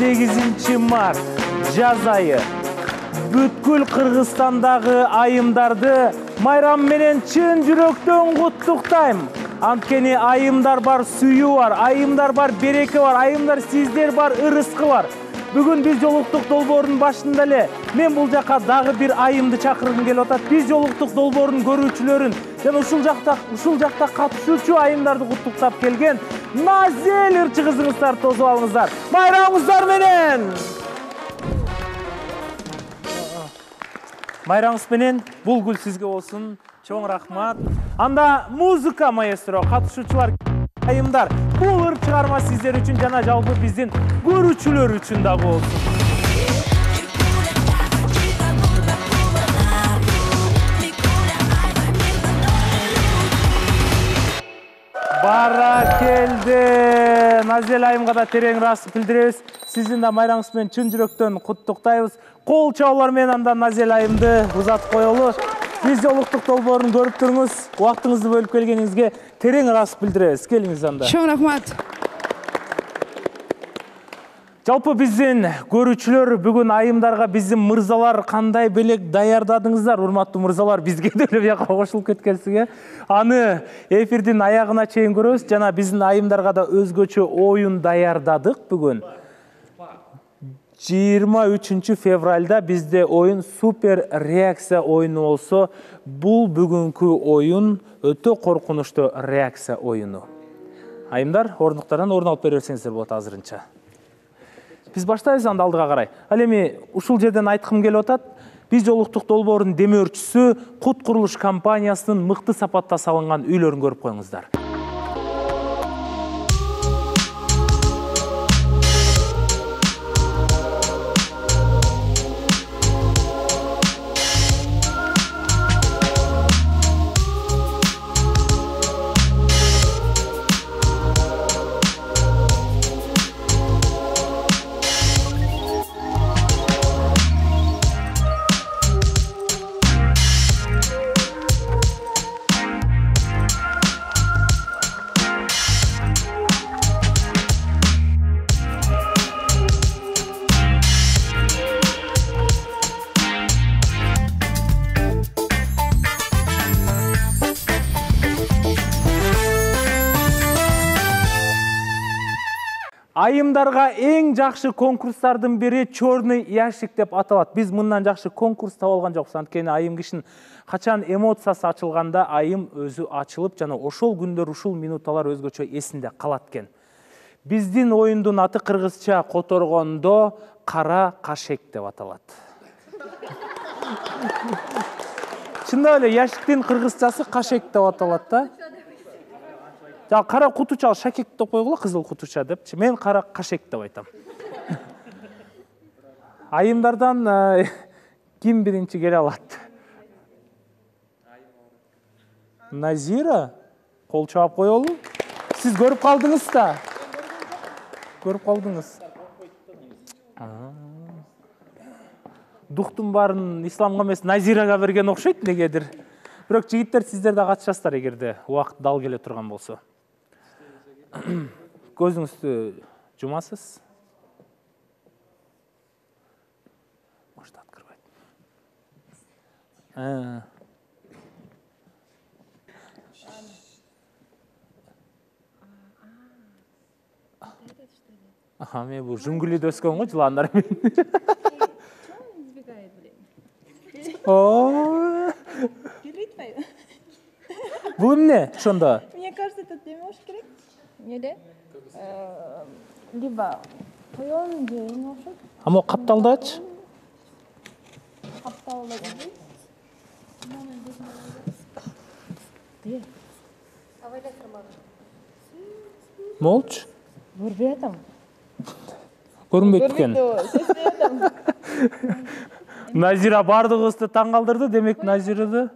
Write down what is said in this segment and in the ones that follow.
28 жаз айы. Бүткүл Кыргызстандагы айымдарды майрам менен чын жүрөктөн куттуктайм. Анткени айымдар бар, сүйүү бар, айымдар бар, береке бар, айымдар сиздер бар, ырыскы бар. Бүгүн биз жолуктук долбоордун башында эле мен бул жака дагы бир айымды чакыргым келип атат. Биз жолуктук долбоордун көрүүчүлөрүн жана ушул жакта катышуучу айымдарды куттуктап келген Назель ырчы кызыңыздар тосуп алыңыздар. Майрамыңыздар менен! Майраңыз менен бул гүл сизге болсун. Чоң рахмат. Анда музыка маэстро, катышуучулар, айымдар. Бул ыр чыгарма сиздер үчүн жана жалпы биздин көрүүчүлөр үчүн дагы болсун. Баракелде! Назель айымга да терең ыраазычылык билдиребиз. Сиздин да майрамыңыз менен чын жүрөктөн куттуктайбыз. Кол чабуулар менен анда Назель айымды узатып коелу. Биз жолуктук долбоорун көрүп туруңуз. Убактыңызды бөлүп келгениңизге терең ыраазычылык билдиребиз. Келиңиз анда. Чоң рахмат. Жалпы биздин көрүүчүлөр бүгүн айымдарга биздин мырзалар кандай белек даярдадыңыздар, урматтуу мырзалар, бизге деле бияка кошулуп кеткенсиңер. Аны эфирдин аягына чейин көрөбүз жана биздин айымдарга да өзгөчө оюн даярдадык бүгүн. 23 февралда bizde oyun super reaksiya oyunu olsa, bu bugünkü oyun öte korkunçlu reaksiya oyunu. Ayımlar, ornuqlardan orun alıp verirseniz болады азырынча. Biz baştayız anda aldığa қарай. Ал эми ушул жерден айткым келип атат. Biz жолуктук долбоордун демөөрчүсү Кут курулуш компаниясынын мыкты сапатта салынган үйлөрүн көрүп коюңуздар. Айымдарга эң жакшы конкурстардын бири Чёрный ящик деп аталат. Биз мындан жакшы конкурс таба алган жокпуз. Анткени айым кишинин качан эмоциясы ачылганда айым өзү ачылып жана ошол күндөр ушул минуталар өзгөчө эсинде калат экен. Биздин оюндун аты кыргызча которгондо кара кашек деп аталат. Чындап эле ящиктин кыргызчасы кашек деп аталат да. Ya kara kutuça al şakek de koyula kızıl kutuça deyip. Men kara kaşek de aytam. Ayımlardan kim birinci gele alattı? Nazira. Kol çabuk koyulu. Siz görüp kaldınız da. Görüp kaldınız. Duhtun barın İslamga mes Naziraga bergen okşayt negedir. Бирок жигиттер сиздер да катышасыздар эгерде убакыт дал келе турган болсо. Көзүңүздү жумасыз. Может, открывать. Ага, мен бул жунгулиде өскөн го жыландар менен. Bu ne şunda? Мне кажется, это немножко керек. Неде? Либо коён же немножко. Ama капталды ач. Капталды. Молч? Көрбөйатам. Көрүнбөйт экен. Назира бардыгыбызды таң калтырды, демек Назирады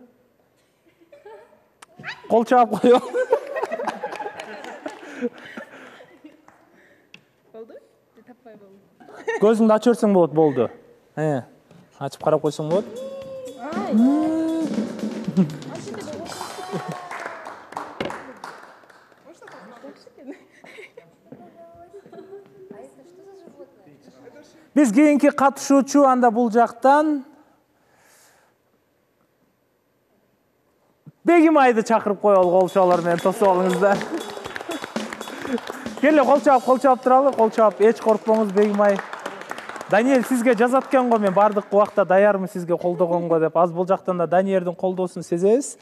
кол чаап коём. Болду? Таппай болду. Көзүңдү ачып берсең болот, болду. Ачып карап койсоң болот. Биз кийинки катышуучу анда бул жактан Бегимайды чакырып коелу, колчоолор менен тосуп алыңыздар. Келе кол чаап туралы, кол чаап, эч коркпоңуз Бегимай. Даниэль сизге жазат экен го, мен бардык убакта даярмын сизге колдогонго деп. Аз бул жактан да Даниэлдин колдоосун сезебиз.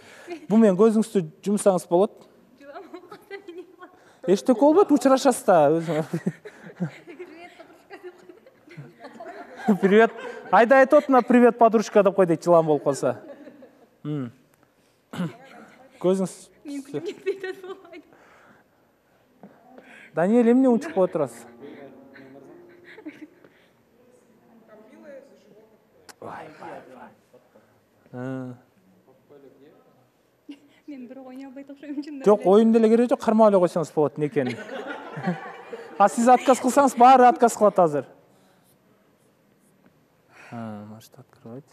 Бу менен көзүңүздү жумсаңыз болот. Эчтеке болбойт, учурашасыз да өзүңөр. Привет. Айда айтып отуна привет, подружка деп кой дейт, жылан болуп калса. Көзүңүз. Даниэль, эмне учуп коюп турасыз? Мен бирок ойнобой окшойм чындап. Жок, оюн деле керек жок, кармап эле койсоңуз болот некени. А сиз отказ кылсаңыз, баары отказ кылат азыр. Можете открывать.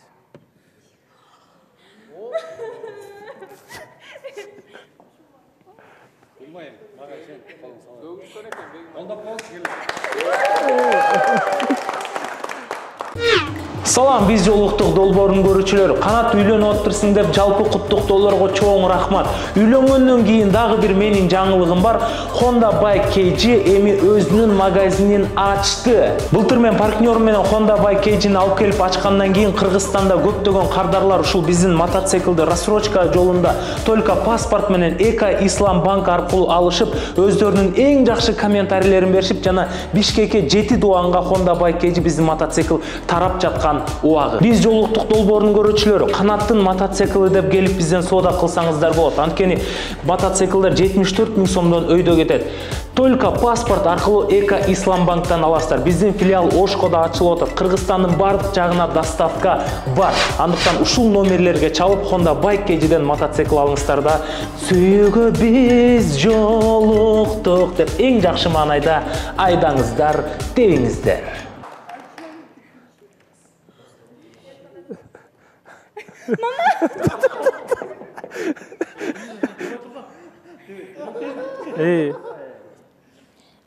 Салам, биз жолуктук долбоордун көрүүчүлөрү. Канат үйлөнүп отурсуң деп жалпы куттуктоолорго чоң рахмат. Үйлөнгөндөн кийин дагы бир менин жаңылыгым бар. Honda Bike KG эми өзүнүн магазинин ачты. Былтыр мен партнерым менен Honda Bike KG'ни алып келип ачкандан кийин Кыргызстанда көптөгөн кардарлар ушул биздин мотоциклди рассрочка жолунда только паспорт менен Эко Ислам банк аркылуу алышып, өздөрүнүн эң жакшы комментарийлерин беришип, жана Бишкекке 7 дуанга Honda Bike KG биздин мотоцикл тарап жаткан убагы. Биз жолуктук долбоордун көрүүчүлөрү, Канаттын мотоциклы деп келип бизден соода кылсаңыздар болот. Анткени мотоциклдер 74 000 сомдон өйдө кетет. Только паспорт аркылуу Эко Ислам банктан аласыздар. Биздин филиал Ошкодо ачылып атат. Кыргызстандын бардык жагына доставка бар. Андыктан ушул номерлерге чалып Honda Bike KG'ден мотоцикл алыңыздар да сүйүүгө биз жолуктук деп эң жакшы маанайда айдаңыздар, тебиңиздер.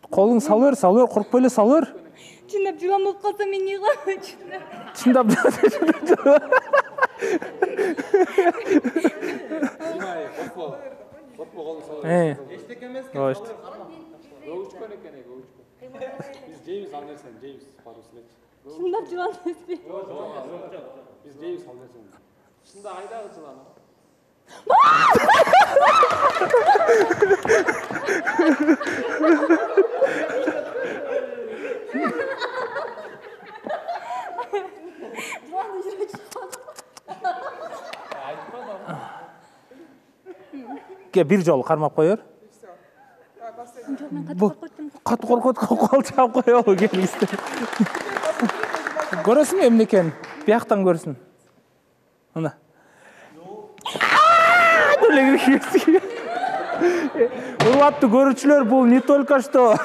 Колуң салыр, коркпой эле салыр. Чындап жылан болуп калса мен эмне кылам? Чындап. Коркпо колуң салыр. Эчтеке эмес экен. Өчкөн экен, Биз жейбиз ал нерсени, жейбиз парусун. Чындап жылан эмеспи? Биз жейбиз ал нерсени. Шында айдагы жылан. Бир жолу кармап коёр. Кат коркот, кол чаап коелу келиңиздер. Көрөсүң эмне экенин? Бияктан көрсүн. Мына. Урматтуу көрүүчүлөр, бул не только что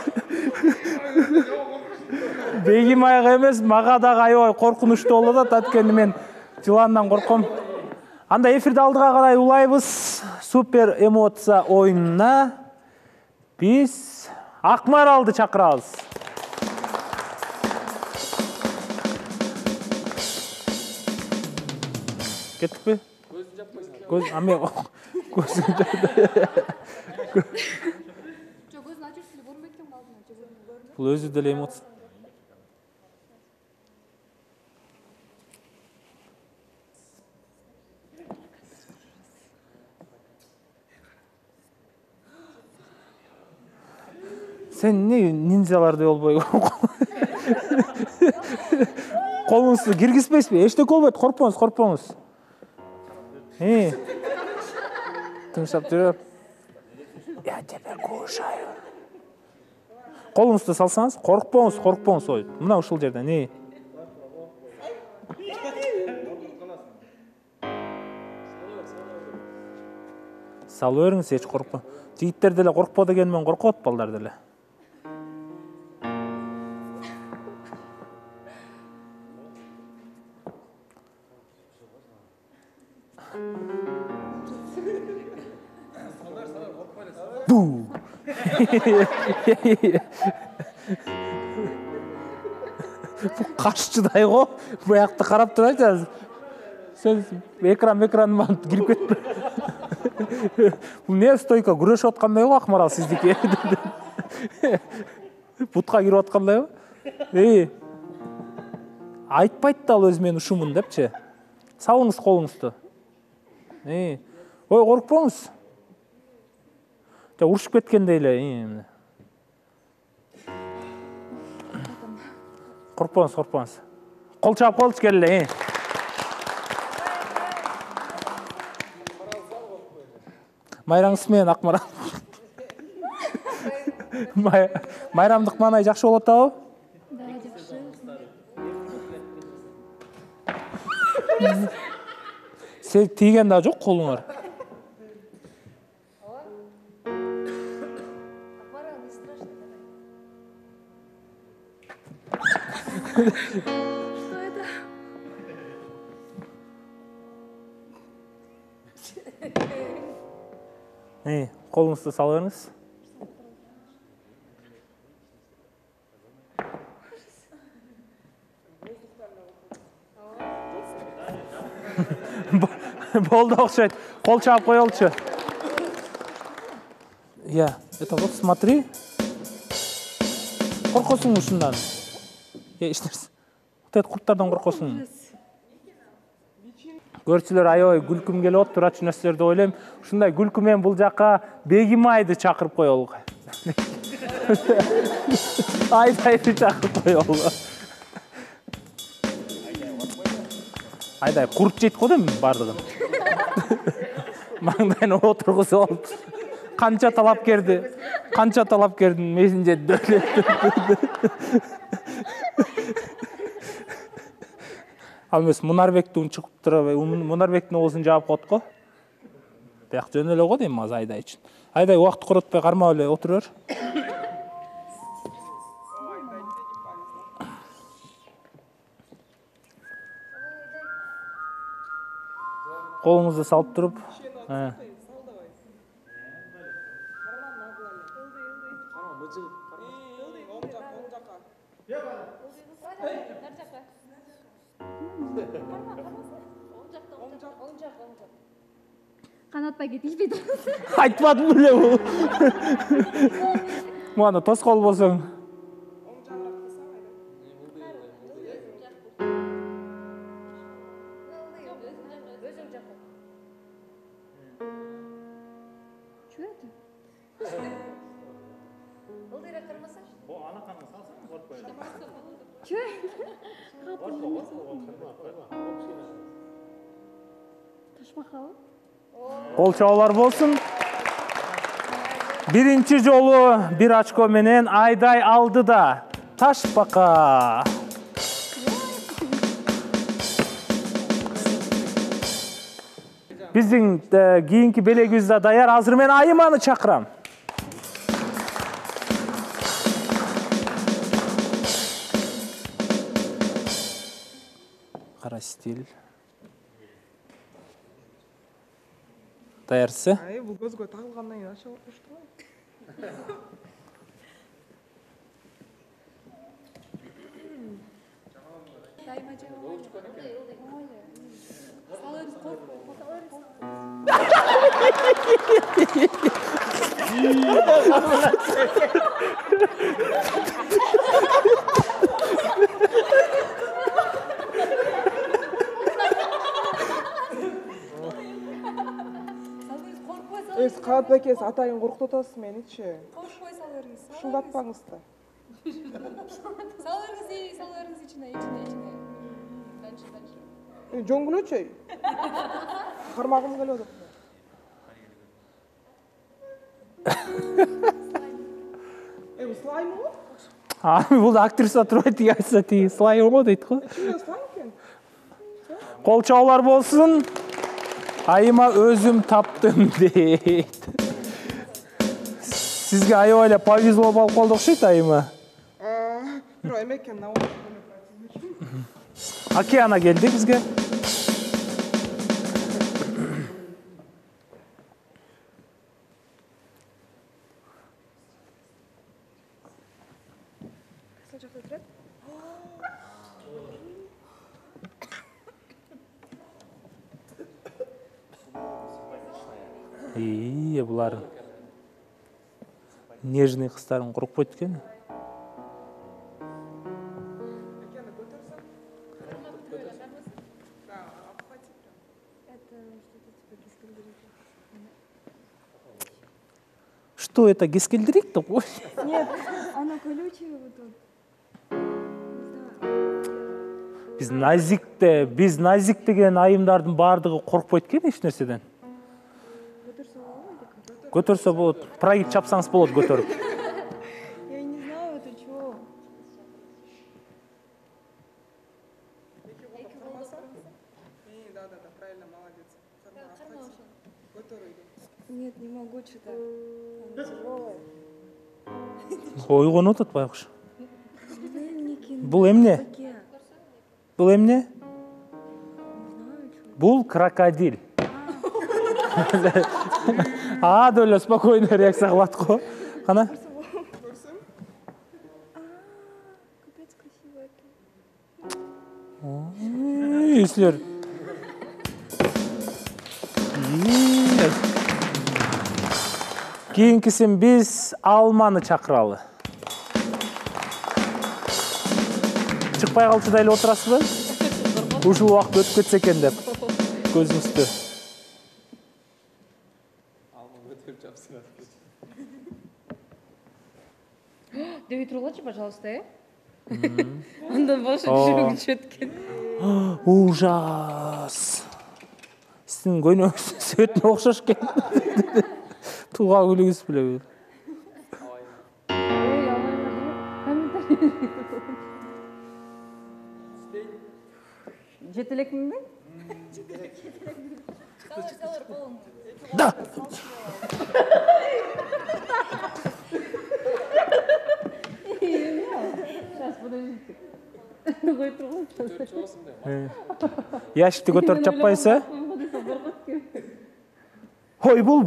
Бегимайга эмес, мага дагы аябай коркунучтуу болуп атат. Анткени мен жыландан корком. Анда эфирди алдыга карай улайбыз. Супер эмоция оюнуна биз Акмаралды чакырабыз. Кеттикпи? Көзүн жаппайсың. Көз, аме көзүн жапты. Жок, көзүн ачып эле көрмөйт экен алдынан. Бул өзү деле эмоция. Sen ne ninjalarda болбой? Колуңузду киргизбейсизби? Эчтеке болбойт, коркпоңуз. Тынчап жүрөп. Я тебя кушаю. Колуңузду салсаңыз, коркпоңуз ой. Мына ушул жерден, Салып бериңиз, эч коркпо. Жигиттер деле коркпо дегенмен коркот, балдар деле. Бу. Қашчыдай ғой. Bu жақты қарап тұрайыншы азыр. Сен экраныма кіріп кетті. Бұл не стойка күресіп отқандай ғой Ақмарал сіздікі. Бұтқа кіріп отқандай ғой. Айтпайды да ал өзі мен ұшымын депші. Салыңыз қолыңызды. Ой, қорықпаңыз. Ұршып кеткендейлі. Қорықпаңыз. Қол чап қолыш келі. Майраңысымен Ақмарал. Майрамдық маңай жақшы болады ау? Да, жақсы. Сен тиген да жоқ қолыңар. Что это? Қолыңызды салыңыз. Болды оқшайды. Қол чап қойылшы. Это вот смотри. Қорқосың ұшындан. Ештерсің. Вот құрттардан қорқосың. Көршілер айой күлкім келіп от, тұрашы нәрселерді ойлайым. Шындай күлкімен бұл жаққа Бегимайды шақырып қой олға. Айдайды шақырып қой олға. Айдай құрт жейді қодым бардығын. Маңдайын отырғызы олды. Қанша талап кердің, мезін жеді дөрлетті. Ал мес Мұнарбектің шығып тұрып, Мұнарбектің оғысын жауап қот қо. Бәқ жөнелі қо дейм аз Айдай үшін. Айдай уақыт құрытпай қарма өлі отырыр. Қолыңызды салып тұрып. Қанатпай кетешпейді. Айтпадым біле бұл. Мұғана тос қол болсаң. Қолшаулар болсын. Бірінші жолы бір очко менен Айдай алды да. Ташбақа. Біздің кейінгі белегімізді даяр. Азыр мен Айыманы шақырам. Қара стиль. Dayarsın. Ay, bu gözgö tağılgandan keyin aşağı oturuştu. Қанат бәкес атайын қорқытасыз менічі. Қорқпай сал беріңіз. Шулатпаңыз да. Сал беріңіз içine. Дальше. Жоңгүл өчөй. Қармағым келеді. Слайм ғой? Бұл актриса тұрайды айтса тей. Слайм ғой дейді ғой. Ішінде слайм екен. Қолчаулар болсын. Айыма өзім таптым дейді. Сізге айы ойлап повезло болып қалдық шейді айыма. Бір оймекен, Океана келді бізге. Бұлар нежный қыздарын құрып қойды екен. Что это, гискельдрик-то? Нет, оно колючее вот тут. Біз назик деген айымдардың бардығы қорқпайды екен еш нәрседен. Көтерсе болады. Прогиб чапсаңыз болады көтеріп. Я не знаю, это что. Да, правильно, молодец. Нет, не могу что-то. Там тяжелое. Ой, оны отыт байқұш. Бұл емне? Бұл емне? Бұл крокодил. Дөлі спокойно реакция қылады қой. Қана? Капец красивая. Еслер. Кейінкісін біз алманы чақыралы. Шықпай қалды дәл отырасы ба? Ушыл уақыт өтіп кетсе екен деп. Көзің үсті. Давид, рулочи, пожалуйста, Ондан больше жүрек жеткен. Ужас. Сіздің көйнек сөйтіне оқшаш кен. Туға күлігіз біле. Жетелек mi? Да! Сейчас, подождите. Яшікті көтеріп жаппайса? Ой, бұл.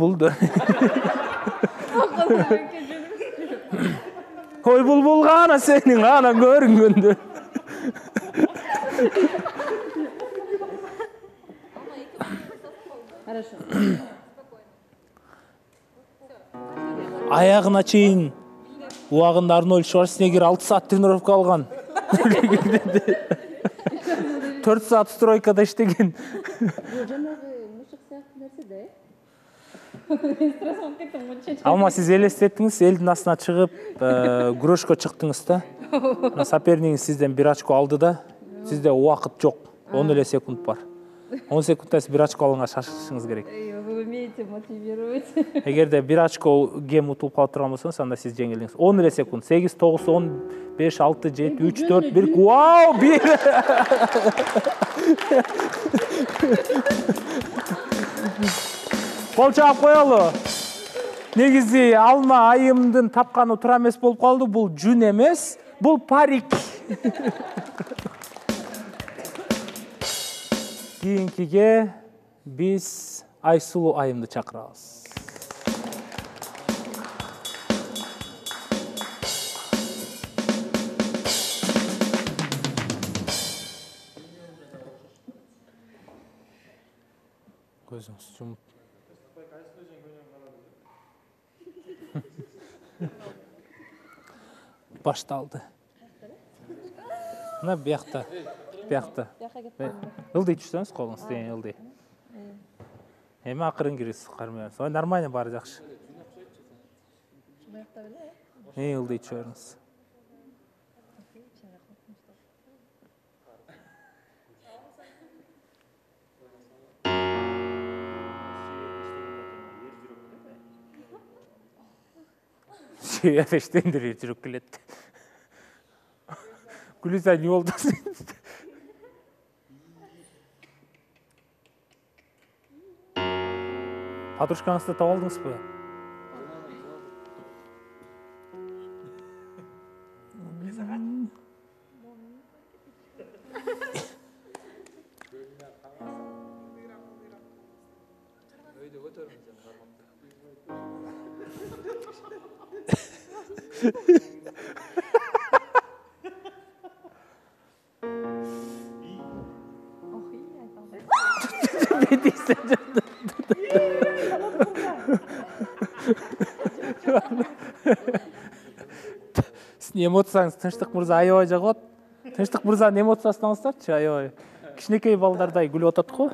Ой, бұл ғана сенің ғана көрінгенді. Хорошо. Аяғына чейін уағында Арнольд Шварценеггер 6 саат тренировка алған. 4 саат стройкада іштеген. Алма, сіз елестеттіңіз, елдің астына шығып, күрөшкө шықтыңыз да. Сопернигіңіз сізден 1 очко алды да, сізде уақыт жоқ, 10 секунд бар. 10 секундта сіз 1 очко алынға шашышыңыз керек. Вы умеете мотивировать. Егерде 1 очко гем ұтылып қалып тұрған болсаңыз, анда сіз жеңілдіңіз. 10 секунд. 8, 9, 10, 5, 6, 7, 3, 4, 1. Вау, 1! Қол чағып қойалы. Негізі алма айымдың тапқаны тұра емес болып қалды. Бұл жүн емес, бұл парик. Кейінкіге біз Айсулу айымды чақырамыз. Көзіңіз жұмып. Башталды. Мына бияқта. Ылдый түшсеңіз қолыңыз дейін ылдый. Эми ақырын кересіз қармайын. Солай нормально бары жақшы. Ылдый түшеріңіз. Эфештендер жүріп келетті. Күліса не oldu? Подружкаңызды тауып алдыңыз ба? эме отсаңыз Тынчтык мырза аябай жагат. Тынчтык мырзанын эмоциясын алсаңызчы, аябай. Кичинекей балдардай күлүп атат го.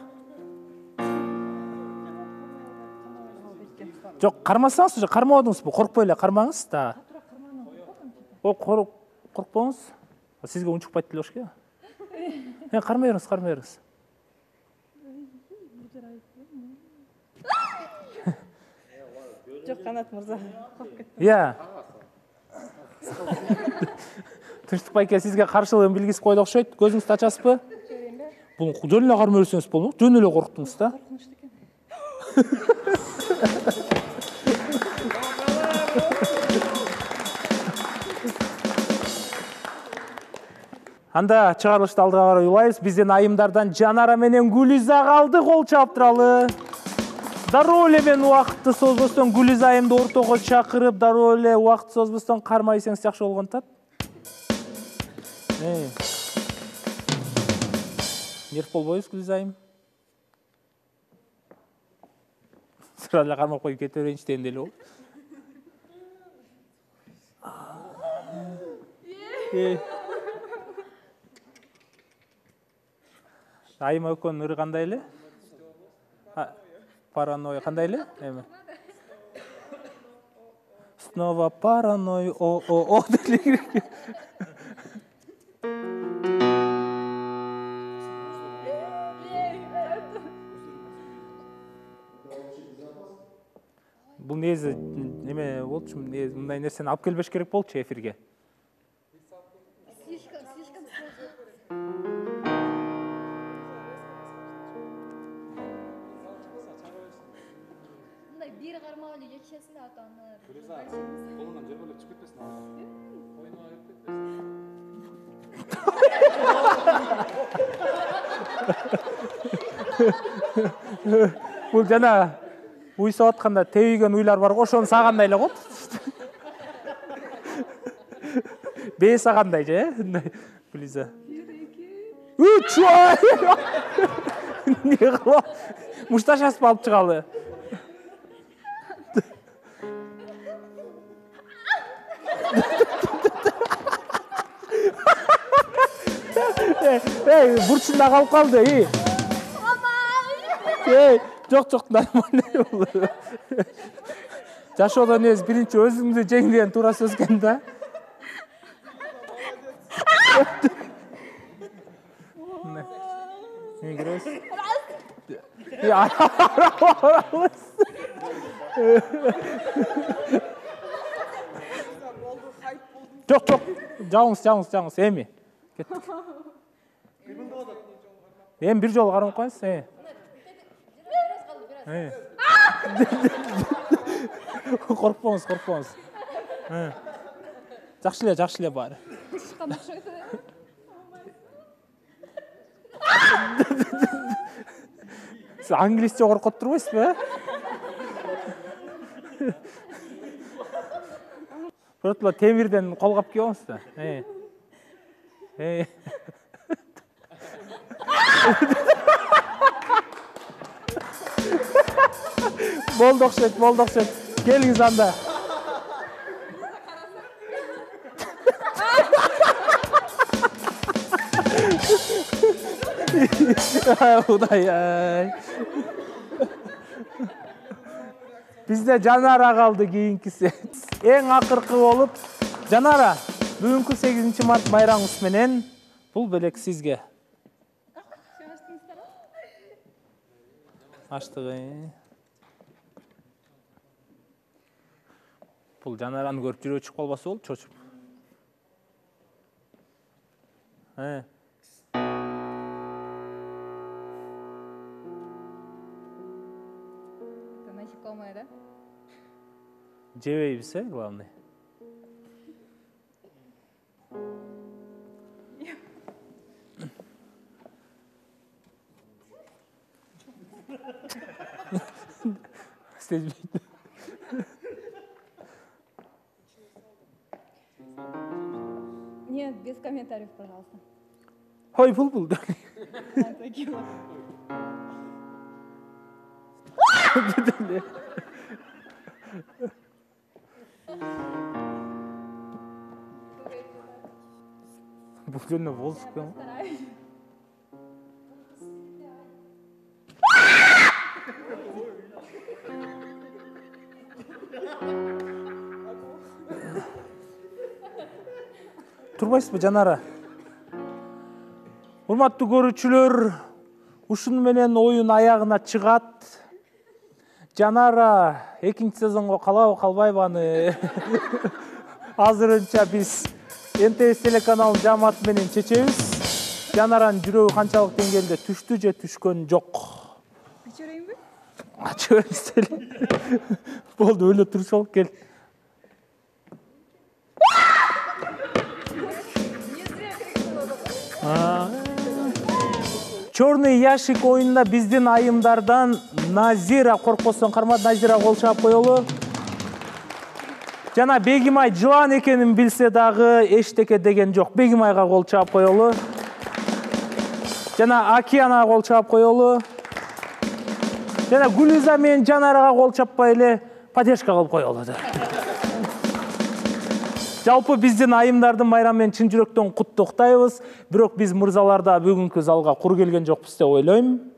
Жок, кармасаңыз уже кармабадыңызбы? Коркпой эле кармаңыз да. О, коркпоңуз. Сизге унчукпайт деле болуш керек. Кармай бериңиз, кармай бериңиз. Жок, Канат мырза. Иә. Тынчтык байке сизге каршылыгын билгизип койду окшойт. Көзүңүздү ачасызбы? Бул жөн эле кармай берсеңиз болду. Жөн эле корктуңуз да. Анда чыгарылышты алдыга карай улайбыз. Бизден айымдардан Жанара менен Гүлиза калды, кол чаптыралы. Дароо эле мен убакытты созбостон Гүлиза айымды ортого чакырып, дароо эле убакытты созбостон кармай десеңиз жакшы болгон тат. Нерв болбойбуз, Гүлиза айым. Сыра эле кармап коюп кете берейинчи дегенде эле болду. Айым экөөнүн ыры кандай эле? Паранойя кандай эле? Эме. Снова параной, о деле керек. Бул негизи неме болчу, мындай нерсени алып келбеш керек болчу эфирге. Bir karma öyle geçesin de atanlar. Kolundan cebe böyle çıkıp etmesin. Oyunu ayıp etmesin. Бул жана уйсап атканда тебийген уйлар бар го, ошону сагандай эле го. Бээ сагандай же, Гүлиза. Үч! Не кылып? Мушташасын алып чыгалы. Бурчунда калып калды. Жок, нормально болду. Жашоодон эз биринчи өзүңдү жең деген туура сөз экен да. Не киребиз? Жок. Жабыңыз, эми. Кеттик. Эми бир жолу кармап коесуз, Коркпоңуз. Жакшы эле баары. Сиз англисче коркот турбайсызбы, Биротла темирден колгап кийебиз да. Болду окшойт. Келиңиз анда. Удай. Бизде Жанара калды кийинкиси. Эң акыркы болуп, Жанара, бүгүнкү 8 март майрамыңыз менен бул белек сизге. Аштыгы. Бул Жанараны көрүп жүрөгү чыгып калбаса болду, чочуп. Насекомое, да? Жебейбиз, главный. Нет, без комментариев, пожалуйста. Ой, бул. Бул жөнүндө болуш экен. Турбайсызбы Жанара? Урматтуу көрүүчүлөр, ушуну менен оюн аягына чыгат. Жанара экинчи сезонго калабы калбайбы аны азырынча биз НТС телеканалынын жамааты менен чечебиз. Жанаранын жүрөгү канчалык деңгээлде түштү же түшкөн жок? Ачып берейинби? Ачып бериңиз эле. Болду, өлө туруш алып кел. Черный ящик оюнунда биздин айымдардан Назира, коркпостон карма, Назира кол чаап коелу. Жана Бегимай жылан экенин билсе дагы эчтеке деген жок. Бегимайга кол чаап коелу. Жана Акияна кол чаап коелу. Жана Гүлүза менен Жанарага кол чаппай эле поддержка кылып коелу. Жалпы биздин айымдардын майрамы менен чын жүрөктөн куттуктайбыз. Бирок биз мырзаларда бүгүнкү залга кур келген жокпуз деп ойлойм.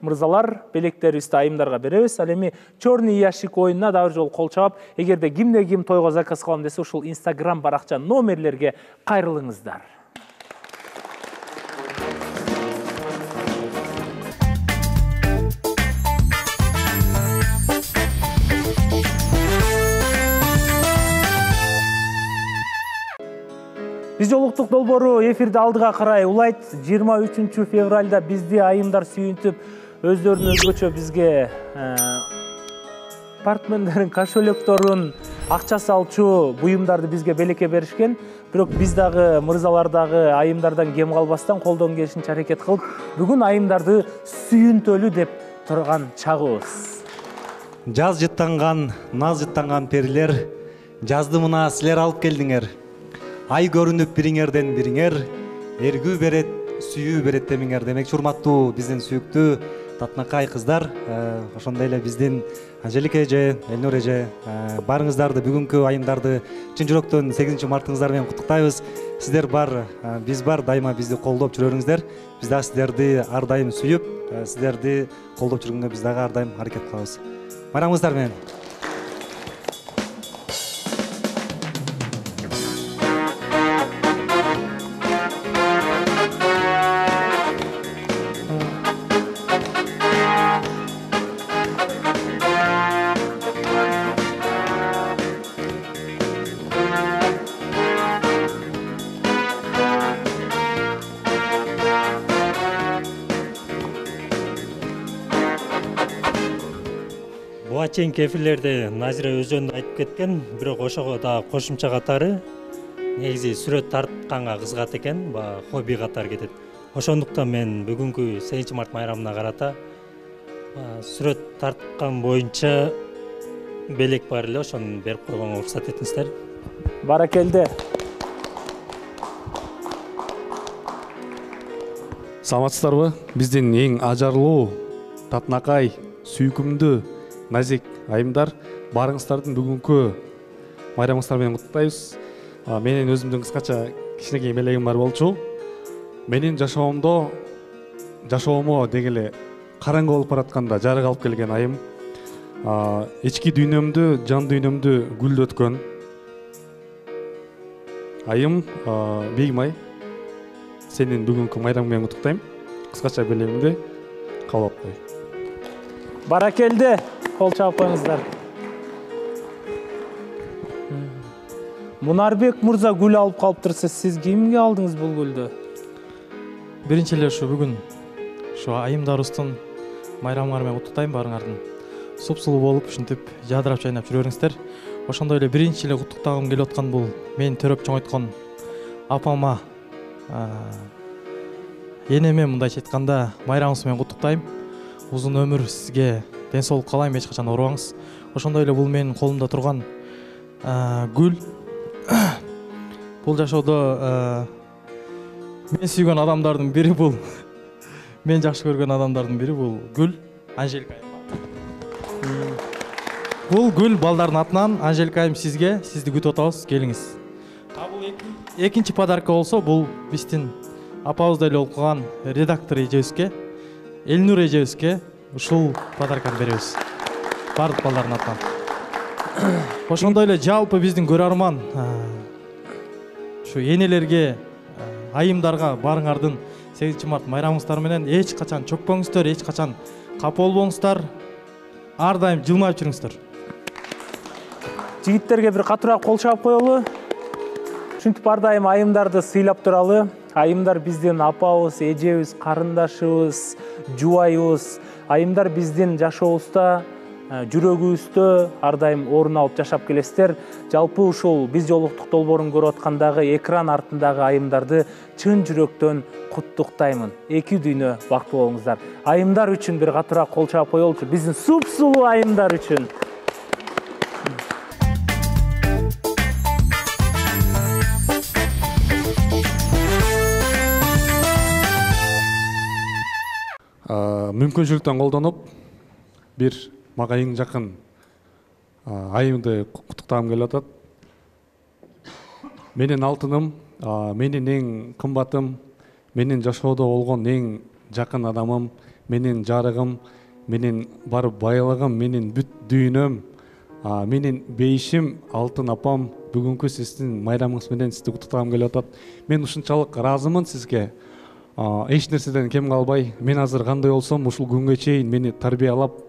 Мырзалар, белектерибизди айымдарга беребиз. Ал эми черный ящик оюнуна дагы жолу кол чаап, эгерде кимде ким тойго заказ кылам десе, ушул Instagram баракча номерлерге кайрылыңыздар. Биз улуттук долбоору эфирди алдыга карай улайт. 23 февралда бизди айымдар сүйүнтүп, өздөрүнүн өзгөчө бизге партмендерин, кошелектөрүн, акча салчу буюмдарды бизге белекке беришкен. Бирок биз дагы мырзалар дагы айымдардан кем калбастан колдон келишинче аракет кылып, бүгүн айымдарды сүйүнтөлү деп турган чагыбыз. Жаз жыттанган, наз жыттанган перилер, жазды мына силер алып келдиңер. Ай көрүнүп бириңерден бириңер, эргүү берет, сүйүү берет демиңер. Демек, урматтуу биздин сүйүктүү татынакай кыздар, ошондой эле биздин Анжелика эже, Элнур эже, барыңыздарды бүгүнкү айымдарды чын жүрөктөн 8 мартыңыздар менен куттуктайбыз. Сиздер бар, биз бар, дайыма бизди колдоп жүрөрүңүздөр. Биз дагы сиздерди ар дайым сүйүп, сиздерди колдоп жүргөнгө биз дагы ар дайым аракет кылабыз. Байрамыңыздар менен. Буга чейинки эфирлерде Назира өз жөнүндө айтып кеткен, бирок ошого да кошумча катары негизи сүрөт тартканга кызыгат экен, хобби катары кетет. Ошондуктан мен бүгүнкү 8 март майрамына карата сүрөт тарткан боюнча белек бар эле, ошону берип койгонго уруксат этиңиздер. Баракелде. Саламатсыздарбы? Биздин эң ажарлуу, татынакай, сүйкүмдүү, назик айымдар, барыңыздардын бүгүнкү майрамыңыздар менен куттуктайбыз. Менин өзүмдүн кыскача кичинекей мелегим бар болчу. Менин жашоомо деги эле караңгы болуп баратканда жарык алып келген айым. Ички дүйнөмдү, жан дүйнөмдү гүлдөткөн айым Бегимай. Сенин бүгүнкү майрамың менен куттуктайм. Кыскача белегимди кабыл алып кой. Баракелде. Кол чаап коюңуздар. Мунарбек мырза гүл алып калыптырса, сиз кимге алдыңыз бул гүлдү? Биринчи эле ушу бүгүн ушу айымдарыбыздын майрамыңар менен куттуктайм баарыңардын. Супсулуу болуп, ушинтип жадырап жайнап жүрөңүздөр. Ошондой эле биринчи эле куттуктагым келип аткан бул мени төрөп чоңойткон апама, энеме мындайча айтканда майрамыңыз менен куттуктайм. Узун өмүр сизге, ден соолук каалайм, эч качан оорубаңыз. Ошондой эле бул менин колумда турган гүл. Бул жашоодо мен сүйгөн адамдардын бири бул. Мен жакшы көргөн адамдардын бири бул гүл, Анжелика айым. Бул гүл балдардын атынан Анжелика айым сизге, сизди күтүп атабыз, келиңиз. Бул экинчи подарка болсо бул биздин апабыздай эле окуган редактор эжебизге, Элнур эжебизге ушул подарканы беребиз. Бардык балдардын атынан. Ошондой эле жалпы биздин көрөрман ушу энелерге, айымдарга барыңардын 8 март майрамыңыздар менен эч качан чөкпөңүздөр, эч качан капа болбоңуздар. Ар дайым жылмайып жүрүңүздөр. Жигиттерге бир катуураак кол чаап коелу. Чүнкү ар дайым айымдарды сыйлап туралы. Айымдар биздин апабыз, эжебиз, карындашыбыз, жубайыбыз. Айымдар биздин жашообузда, жүрөгүбүздө ар дайым орун алып жашап келесиздер. Жалпы ушул биз жолуктук долбоорун көрүп аткандагы экран артындагы айымдарды чын жүрөктөн куттуктаймын. Эки дүйнө бактылуу болуңуздар. Айымдар үчүн бир катуураак кол чаап коелучу. Биздин суп-сулуу айымдар үчүн. Мүмкүнчүлүктөн колдонуп, бир мага эң жакын айымды куттуктагым келип атат. Менин алтыным, менин эң кымбатым, менин жашоодо болгон эң жакын адамым, менин жарыгым, менин бар байлыгым, менин бүт дүйнөм, менин бейишим, алтын апам. Бүгүнкү сиздин майрамыңыз менен сизди куттуктагым келип атат. Мен ушунчалык ыраазымын сизге. Эч нерседен кем калбай, мен азыр кандай болсом, ушул күнгө чейин мени тарбиялап,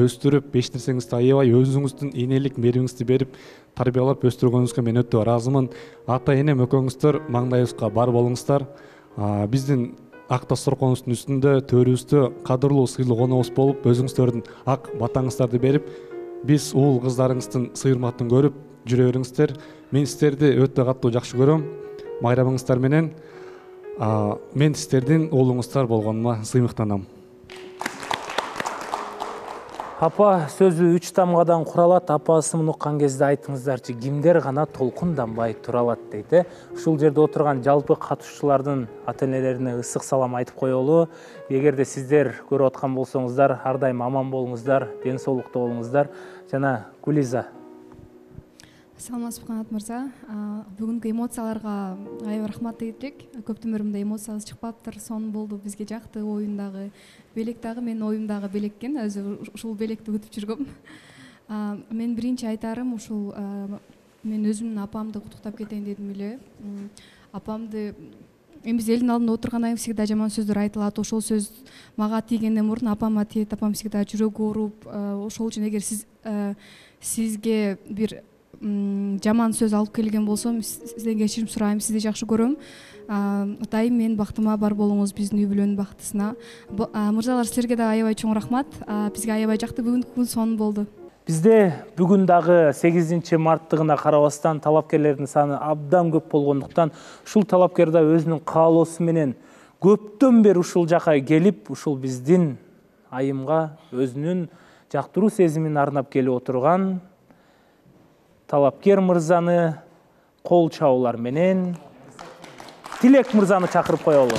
өстүрүп, эч нерсеңизди аябай, өзүңүздүн энелик мээримиңизди берип, тарбиялап өстүргөнүңүзгө мен өтө ыраазымын. Ата энем экөөңүздөр маңдайыбызга бар болуңуздар. Биздин ак дасторконубуздун үстүндө, төрүбүздө кадырлуу сыйлуу конобуз болуп, өзүңүздөрдүн ак батаңыздарды берип, биз уул кыздарыңыздын сыйырматын көрүп жүрө бериңиздер. Мен сиздерди өтө катуу жакшы көрөм. Майрамыңыздар менен мен сиздердин уулуңуздар болгонума сыймыктанам. Апа сөзү 3 тамгадан куралат. Апа ысымын уккан кезде айтыңыздарчы, кимдер гана толкунданбай тура алат дейт. Ушул жерде отурган жалпы катышуучулардын ата-энелерине ысык салам айтып коелу. Эгерде сиздер көрүп аткан болсоңуздар, ар дайым аман болуңуздар, ден соолукта болуңуздар. Жана Гулиза. Саламатсызбы Канат мырза. Бүгүнкү эмоцияларга аябай рахмат айтып, көптөн бери мындай эмоциябыз чыкпаптыр. Сонун болду, бизге жакты. Оюндагы белек дагы менин оюмдагы белек экен. Өзү ушул белекти күтүп жүргөм. Мен биринчи айтарым ушул мен өзүмдүн апамды куттуктап кетейин дедим эле. Апамды эми биз элдин алдында отургандан кийин всегда жаман сөздөр айтылат. Ошол сөз мага тийгенден мурун апама тиет. Апам всегда жүрөгү ооруп, ошол үчүн эгер сизге бир жаман сөз алып келген болсом, сизден кечирим сурайм, сизди жакшы көрөм. Атайым мен бактыма бар болуңуз, биздин үй бүлөнүн бактысына. Мырзалар, силерге да аябай чоң рахмат. Бизге аябай жакты бүгүнкү күн, сонун болду. Бизде бүгүн дагы 8 марттыгына карабастан талапкерлердин саны абдан көп болгондуктан, ушул талапкер да өзүнүн каалоосу менен көптөн бери ушул жака келип, ушул биздин айымга өзүнүн жактыруу сезимин арнап келип отурган талапкер мырзаны кол чабуулар менен Тилек мырзаны чакырып коелу.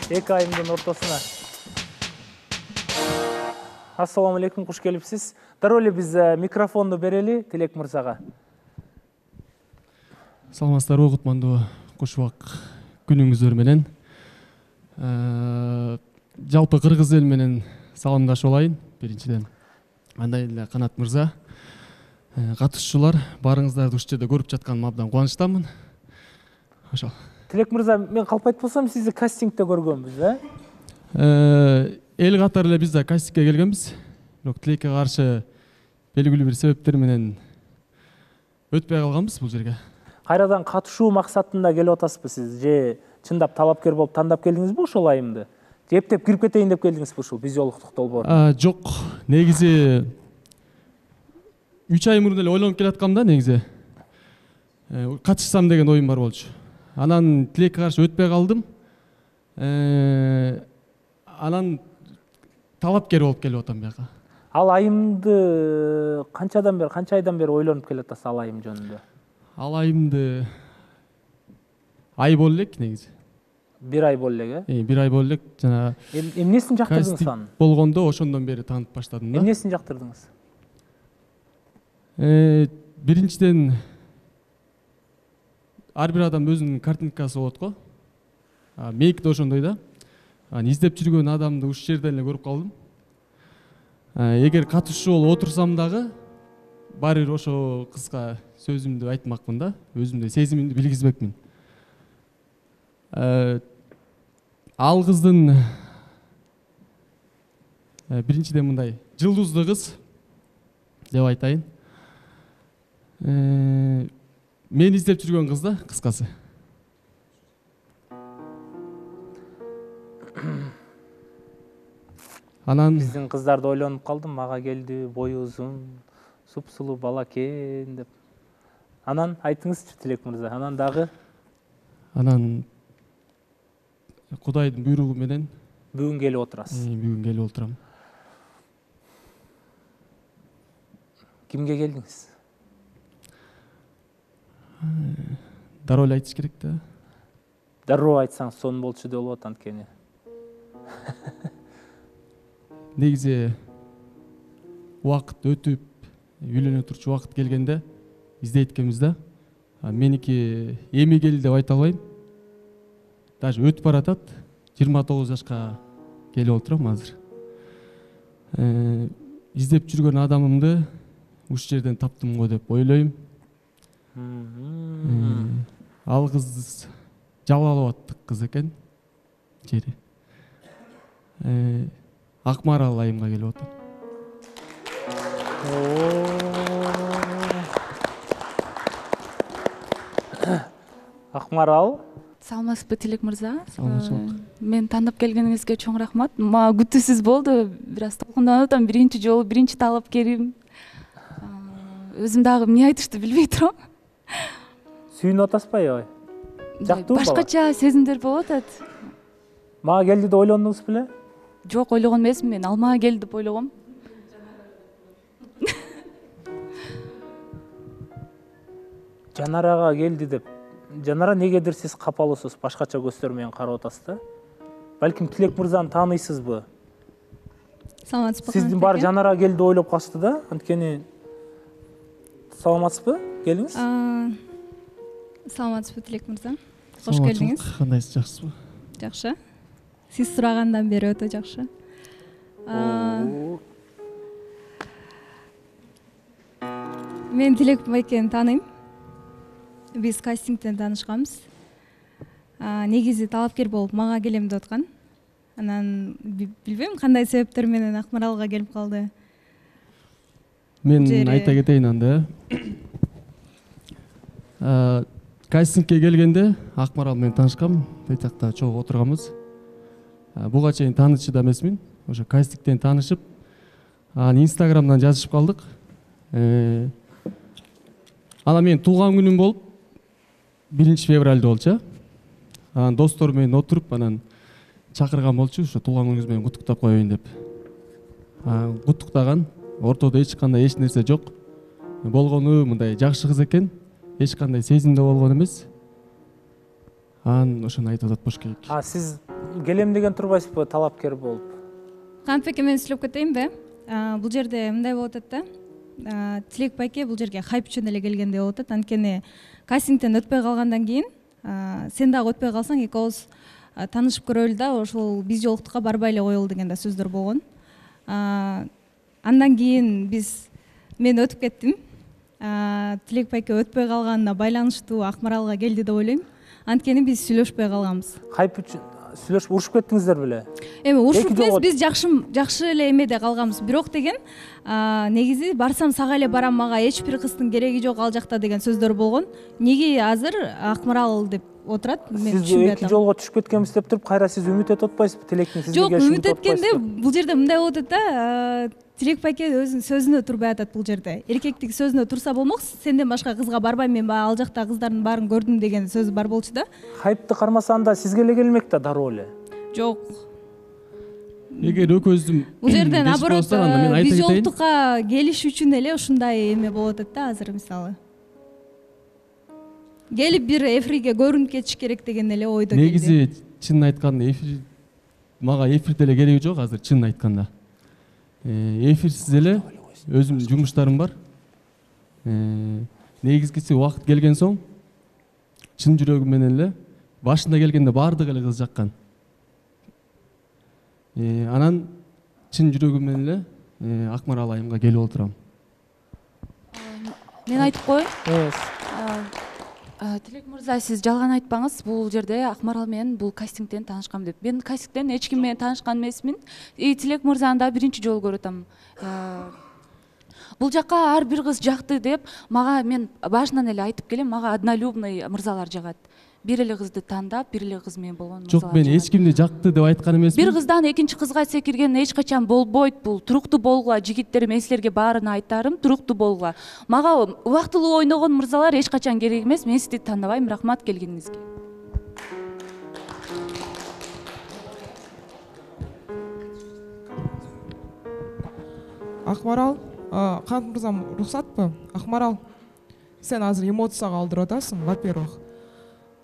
Эки айымдын ортосуна. Ассаламу алейкум, куш келипсиз. Дароо эле биз микрофонду берели Тилек мырзага. Саламатсыздарбы, кутмандуу куш убак күнүңүздөр менен. Жалпы кыргыз эл менен саламдашып алайын. Биринчиден, андай эле Канат мырза, катышуучулар, баарыңыздарды ушул жерде көрүп жатканыма абдан кубанычтамын. Ошол. Тилек мырза, мен калпайт болсом, сизди кастингде көргөнбүз, Эл катары эле биз да кастингге келгенбиз. Бирок Тилекке каршы белгилүү бир себептер менен өтпөй калганбыз бул жерге. Кайрадан катышуу максатында келип атасызбы сиз? Же чындап талапкер болуп тандап келдиңизби ошол айымды? Же эптеп кирип кетейин деп келдиңизби ушул биз жолуктук долбоор? Жок, негизи 3 ай мурун эле ойлонуп келаткам да, негизи. Катышсам деген оюм бар болчу. Анан Тилекке каршы өтпөй калдым. Анан талапкер болуп келип атам буяка. Ал айымды канча айдан бери ойлонуп келатасыз ал айым жөнүндө? Ал айымды ай боло элек негизи. 1 ай боло элек, Бир ай боло элек. Жана эмнесин жактырдыңыз анын? болгондо ошондон бери таанып баштадым да. Эмнесин жактырдыңыз? Биринчиден ар бир адам өзүнүн картинкасы болот го. Меники да ошондой да. Издеп жүргөн адамды ушул жерден эле көрүп калдым. Эгер катышчу болуп отурсам дагы баары бир ошо кызга сөзүмдү айтмакмын да, өзүмдү сезимимди билгизбекмин. Ал кыздын биринчиден мындай жылдыздуу кыз деп айтайын. Мен издеп жүргөн кыз да, кыскасы. Анан Биздин кыздарды ойлонуп калдым, мага келди, бою узун, супсулуу бала экен деп. Анан айтыңызчы Тилек мырза, анан дагы? Анан Кудайдын буйругу менен Бүгүн келип отурасыз. Бүгүн келип отурам. Кимге келдиңиз? Дароо эле айтыш керек да. Дароо айтсаңыз сонун болчу деп болот анткени. Негизи убакыт өтүп, үйлөнө турчу убакыт келгенде издейт экенбиз да. Меники эми келди деп айта албайм. Даже өтүп баратат. 29 жашка келип отурам азыр. Издеп жүргөн адамымды ушул жерден таптым го деп ойлойм. Ал кыз Жалал Абадтык кыз экен. Жери. Акмарал айымга келип отурам. Акмарал. Саламатсызбы Тилек мырза? Саламатчылык. Мен тандап келгениңизге чоң рахмат. Мага күтүүсүз болду. Бир аз толкунданып атам. Биринчи жолу, биринчи талапкерим. Өзүм дагы эмне айтышты билбей турам. Сүйүнүп атасызбы аябай? Жактуу бала. Башкача сезимдер болуп атат. Мага келди деп ойлондуңуз беле? Жок, ойлогон эмесмин мен. Ал мага келди деп ойлогом. Жанарага келди деп. Жанара негедир сиз капалуусуз, башкача көздөр менен карап атасыз да? Балким Тилек мырзаны тааныйсызбы? Саламатсызбы? Сиздин баары Жанара келди деп ойлоп калышты да? Анткени саламатсызбы? Келиңиз. Саламатсызбы Тилек мырза? Кош келдиңиз. Кандайсыз, жакшысызбы? Жакшы. Сиз сурагандан бери өтө жакшы. Мен Тилек байкени тааныйм. Биз кастингден таанышканбыз. Негизи талапкер болуп мага келем деп аткан. Анан билбейм кандай себептер менен Акмаралга келип калды. Мен айта кетейин анда. Кастингке келгенде Акмарал менен таанышкам. Бул жакта чогуу отурганбыз. Буга чейин таанычы да эмесмин. Ошо кастингден таанышып, анан Инстаграмдан жазышып калдык. Анан менин туулган күнүм болуп 1 февралда болчу. Анан достор менен отуруп, анан чакырган болчу, ошо туулган күнүңүз менен куттуктап коеюн деп. Куттуктаган. Ортодо эч кандай эч нерсе жок. Болгону мындай жакшы кыз экен. Эч кандай сезимде болгон эмес. Анан ошону айтып атат бош керек. Сиз келем деген турбайсызбы талапкер болуп? Кантпеке мен сүйлөп кетейинби? Бул жерде мындай болуп атат да. Тилек байке бул жерге хайп үчүн эле келгендей болуп атат. Анткени кастингден өтпөй калгандан кийин, сен дагы өтпөй калсаң экөөбүз таанышып көрөлү да, ошол биз жолуктукка барбай эле коелу деген да сөздөр болгон. Андан кийин мен өтүп кеттим. Тилек байке өтпөй калганына байланыштуу Акмаралга келди деп ойлойм. Анткени биз сүйлөшпөй калганбыз. Хайп үчүн сүйлөшүп урушуп кеттиңиздер беле? Эми урушуп эмес, биз жакшы эле эмеде калганбыз. Бирок деген негизи барсам сага эле барам, мага эч бир кыздын кереги жок ал жакта деген сөздөр болгон. Неге азыр Акмарал деп отурат? Мен түшүнбөй атам. Сиз эки жолго түшүп кеткенбиз деп туруп, кайра сиз үмүт этип атпайсызбы? Тилектин сизге Жок, келишин үмүт эткенде бул жерде мындай болуп атат да. Тилек байке өзүнүн сөзүнө турбай атат бул жерде. Эркектик сөзүнө турса болмок, сенден башка кызга барбайм, мен ал жакта кыздардын баарын көрдүм деген сөзү бар болчу да. Хайпты кармаса анда сизге эле келмек да дароо эле. Жок. Эгер экөөбүздүн бул жерден наоборот биз жолуктукка келиш үчүн эле ушундай эме болуп атат да азыр мисалы. Келип бир эфирге көрүнүп кетиш керек деген эле ойдо келди. Негизи чынын айтканда мага эфирде эле кереги жок азыр, чынын айтканда. Эфирсиз эле өзүмдүн жумуштарым бар. негизгиси убакыт келген соң чын жүрөгүм менен эле башында келгенде баардыгы эле кыз жаккан. Анан чын жүрөгүм менен эле Акмарал айымга келип отурам. Мен айтып коеюн. Тилек мырза, сиз жалган айтпаңыз. Бул жерде Акмарал менен бул кастингден таанышкам деп. Мен кастингден эч ким менен таанышкан эмесмин. Тилек мырзаны да биринчи жолу көрүп атам. Бул жакка ар бир кыз жакты деп мага мен башынан эле айтып келем, мага однолюбный мырзалар жагат. Бир эле кызды тандап, бир эле кыз менен болгон мырзалар. Жок, мен эч кимди жакты деп айткан эмесмин. Бир кыздан экинчи кызга секирген эч качан болбойт. Бул туруктуу болгула, жигиттерим, мен силерге баарына айтарым, туруктуу болгула. Мага убактылуу ойногон мырзалар эч качан керек эмес. Мен сизди тандабайм. Рахмат келгениңизге. Акмарал, Канат мырзам, уруксатпы? Акмарал, сен азыр эмоцияга алдырып атасың, во-первых.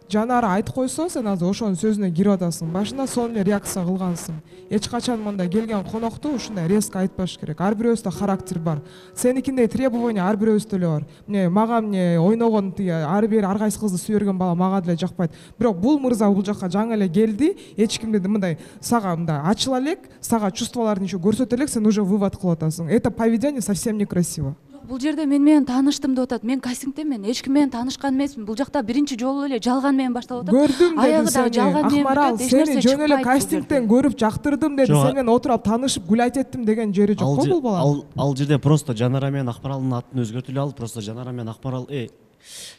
Жанара айтып койсо, сен азыр ошонун сөзүнө кирип атасың. Башында сонун эле реакция кылгансың. Эч качан мындай келген конокту ушундай резко айтпаш керек. Ар бирөөбүздө характер бар. Сеникиндей требование ар бирөөбүздө эле бар. Міне мага ойногон ар бир ар кайсы кызды сүйөргөн бала мага деле жакпайт. Бирок бул мырза бул жакка жаңы эле келди. Эч кимди мындай сага мындай ачыла элек, сага чувстволорун еще көрсөтө элек, сен уже вывод кылып атасың. Это поведение совсем некрасиво. Бул жерде мен менен тааныштым деп атат. Мен кастингдемин, эч ким менен таанышкан эмесмин. Бул жакта биринчи жолу эле жалган менен башталып атат. Көрдүм деди сени. Акмарал, сени жөн эле кастингден көрүп жактырдым деди. Сен менен отуруп таанышып гүл айтеттим деген жери жок го бул бала. Ал жерде просто Жанара менен Акмаралдын атын өзгөртүп эле алып, просто Жанара менен Акмарал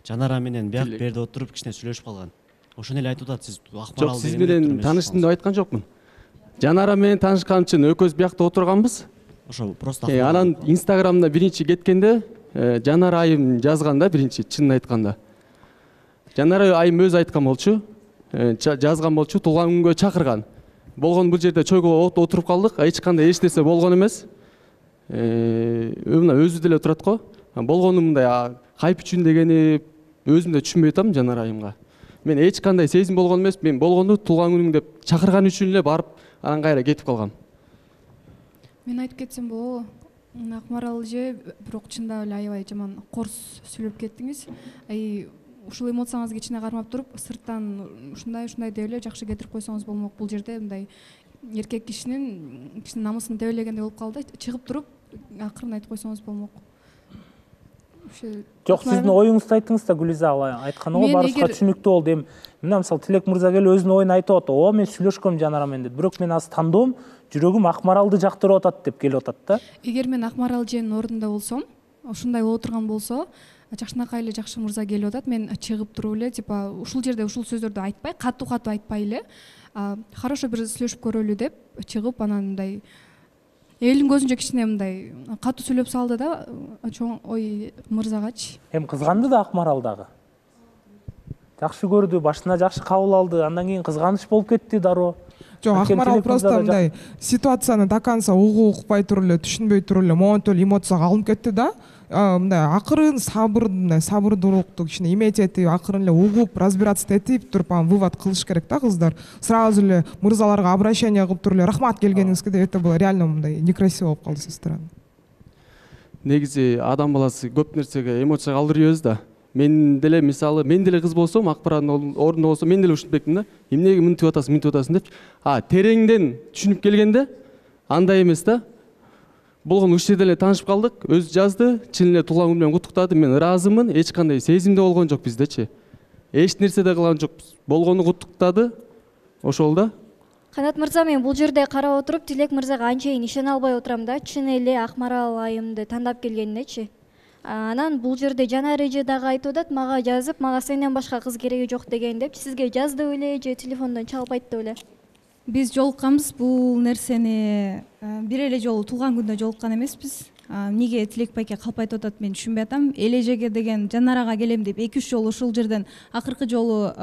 Жанара менен бияк берде отуруп кичине сүйлөшүп калган. Ошону эле айтып атат. Сиз Акмарал Жок, сиз менен тааныштым деп айткан жокмун. Жанара менен таанышкан үчүн экөөбүз биякта отурганбыз. Ошо просто анан Инстаграмда биринчи кеткенде Жанара айым жазганда биринчи, чынын айтканда. Жанара айым өзү айткан болчу, жазган болчу, туулган күнгө чакырган. Болгон бул жерде чойго отуруп калдык, эч кандай эч нерсе болгон эмес. Мына өзү деле турат го. Болгону мындай кайп үчүн дегени өзүм да түшүнбөй атам Жанара айымга. Мен эч кандай сезим болгон эмес, мен болгону туулган күнүң деп чакырган үчүн эле барып анан кайра кетип калгам. Мен айтып кетсем болобу? Акмарал же бирок чындап эле аябай жаман корс сүйлөп кеттиңиз. Ушул эмоцияңызга ичине кармап туруп, сырттан ушундай деп эле жакшы кетирип койсоңуз болмок. Бул жерде мындай эркек кишинин намысын тебелегендей болуп калды. Чыгып туруп акырын айтып койсоңуз болмок. Жок, сиздин оюңузду айттыңыз да, Гүлиза айтканы го баарыбызга түшүнүктүү болду. Эми мына мисалы Тилек мырза келип өзүнүн оюн айтып атат. Мен сүйлөшкөм Жанара менен деп. Бирок мен азыр тандоом, жүрөгүм Акмаралды жактырып атат деп келип атат да. Эгер мен Акмарал жээнин ордунда болсом, ушундай болуп турган болсо, жакшынакай эле жакшы мырза келип атат, мен чыгып туруп эле, типа ушул жерде ушул сөздөрдү айтпай, катуу айтпай эле, хорошо бир сүйлөшүп көрөлү деп чыгып, анан мындай элдин көзүнчө кичине мындай катуу сүйлөп салды да, чоң ой мырзагачы. Эми кызганды да Акмарал дагы. Жакшы көрдү, башына жакшы кабыл алды, андан кийин кызганыч болуп кетти дароо. Жок, Акмарал просто мындай ситуацияны до конца укпай туруп эле, түшүнбөй туруп эле, моментте эмоцияга алынып кетти да. Мындай акырын сабырдуулукту кичине иметь этип, акырын эле угуп, разбираться этип туруп анан вывод кылыш керек да кыздар. Сразу эле мырзаларга обращение кылып туруп эле рахмат келгениңизге деп, это было реально мындай некрасиво болуп калды со стороны. Негизи адам баласы көп нерсеге эмоцияга алдырыбыз да. Мен деле мисалы, мен деле кыз болсом, Акмаралдын ордунда болсом, мен деле ушинтпекмин да. Эмнеге мынтип атасың деп. Тереңден түшүнүп келгенде андай эмес да. Болгон ушул жерде эле таанышып калдык, өзү жазды, чын эле туулган күнү менен куттуктады, мен ыраазымын, эч кандай сезимде болгон жок биздечи. Эч нерсе да кылган жокпуз. Болгону куттуктады, ошол да. Канат мырза, мен бул жерде карап отуруп, Тилек мырзага анчейин ишене албай отурам да, чын эле Акмарал айымды тандап келгенинечи. Анан бул жерде Жанара эже дагы айтып атат, мага жазып, мага сенден башка кыз кереги жок деген деп, сизге жазды беле же телефондон чалып айтты беле? Биз жолукканбыз, бул нерсени бир эле жолу туулган күндө жолуккан эмеспиз. Эмнеге Тилек байке калп айтып атат, мен түшүнбөй атам. Элежеге деген Жанарага келем деп 2-3 жолу ушул жерден, акыркы жолу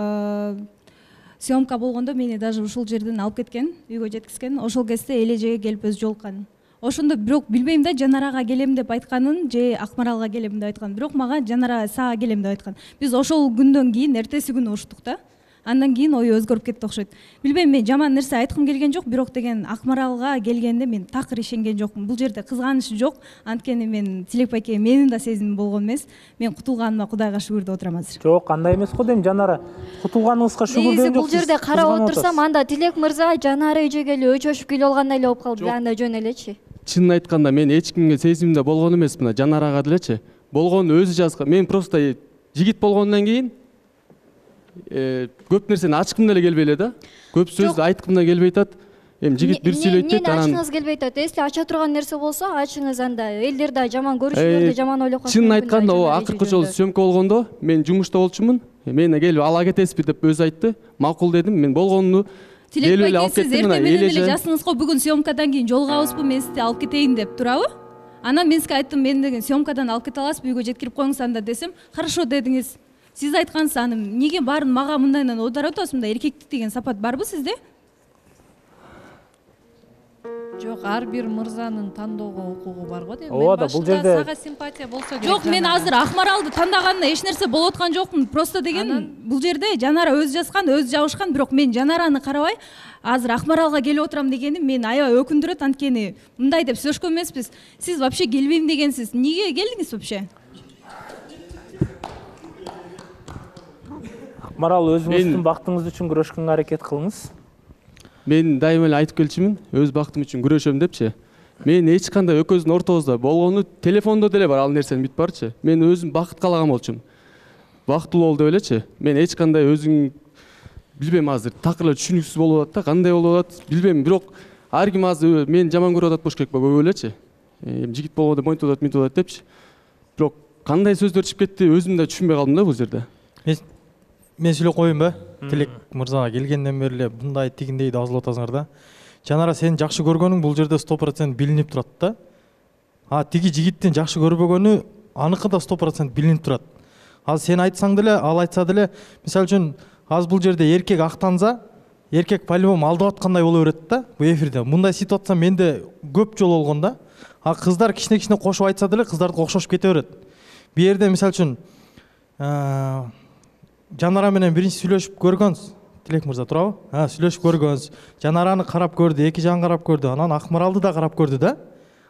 съемка болгондо мени даже ушул жерден алып кеткен, үйгө жеткизген. Ошол кезде Элежеге келип өзү жолуккан. Ошондо бирок билбейм да, Жанарага келем деп айтканын же Акмаралга келем деп айтканын. Бирок мага Жанара сага келем деп айткан. Биз ошол күндөн кийин эртеси күнү уруштук да. Андан кийин ою өзгөрүп кетти окшойт. Билбейм, мен жаман нерсе айткым келген жок, бирок деген Акмаралга келгенде мен такыр ишенген жокмун. Бул жерде кызганыч жок, анткени мен Тилек байке менин да сезимим болгон эмес. Мен кутулганыма Кудайга шүгүр деп отурам азыр. Жок, андай эмес го дейм Жанара. Кутулганыңызга шүгүр Негизи деген жок. бул жерде карап отурсам, анда Тилек мырза Жанара эжеге эле өчөшүп келип алгандай эле болуп калды. Анда жөн элечи. Чынын айтканда мен эч кимге сезимимде болгон эмесмин, Жанарага делечи. Болгону өзү жазган. Мен просто жигит болгондон кийин көп нерсени ачкым деле келбей эле да. Көп сөздү айткым да келбей атат. Эми жигит бир сүйлөйт дейт, анан ачкыңыз келбей атат. Эсте ача турган нерсе болсо, ачыңыз, анда элдер да жаман көрүшүлөрдү жаман ойлоп калат. Чынын айтканда, о акыркы жолу сөмкө болгондо мен жумушта болчумун. Мени келип ала кетесизби деп өзү айтты. Макул дедим. Мен болгонуну Тилек байке, сиз эртең менен эле жасыңыз го, бүгүн съемкадан кийин жолугабызбы, мен сизди алып кетейин деп турабы? Анан мен сизге айттым, мен деген съемкадан алып кете аласызбы, үйгө жеткирип коюңуз анда десем, хорошо дедиңиз. Сиз айткансыз, аны неге баарын мага мындайдан оодарып атасыз? Мындай эркектик деген сапат барбы сизде? Жок, ар бир мырзанын тандоого укугу бар го дейм. Ооба да, бул жерде сага симпатия болсо керек. Жок, мен азыр Акмаралды тандаганына эч нерсе болуп аткан жокмун. Просто деген бул жерде Жанара өзү жазган, өзү жабышкан, бирок мен Жанараны карабай, азыр Акмаралга келип отурам дегеним мени аябай өкүндүрөт, анткени мындай деп сүйлөшкөн эмеспиз. Сиз вообще келбейм дегенсиз. Неге келдиңиз вообще? Акмарал, өзүңүздүн бактыңыз үчүн күрөшкөнгө аракет кылыңыз. Мен дайыма эле айтып келчүмүн, өз бактым үчүн күрөшөм депчи. Мен эч кандай экөөбүздүн ортобузда болгону телефондо деле бар, ал нерсени бүт барчы. Мен өзүм бакыт каалаган болчумун. Бактылуу бол деп элечи. Мен эч кандай өзүң билбейм, азыр такыр эле түшүнүксүз болуп атат да, кандай болуп атат билбейм, бирок ар ким азыр мен жаман көрүп атат болуш керек ба, көп элечи. Жигит болгондо монтип атат, мынтип атат депчи. Бирок кандай сөздөр чыгып кетти, өзүм да түшүнбөй калдым да бул жерде. Мен сүйлөп коеюн ба? Тилек мырзага келгенден бери эле мындай тигиндей деп азылып атасыңар да. Жанара, сени жакшы көргөнүң бул жерде 100% билинип турат да. Тиги жигиттин жакшы көрбөгөнү аныкы да 100% билинип турат. Азыр сен айтсаң деле, ал айтса деле, мисалы үчүн азыр бул жерде эркек актанса, эркек по-любому алдап аткандай боло берет да бул эфирде. Мындай ситуация менде көп жолу болгон да. Кыздар кичине кошуп айтса деле, кыздардыкы окшошуп кете берет. Бу жерде мисалы үчүн Жанара менен биринчи сүйлөшүп көргөнсүз. Тилек мырза турабы? Сүйлөшүп көргөнсүз. Жанараны карап көрдү, эки жагын карап көрдү, анан Акмаралды да карап көрдү да.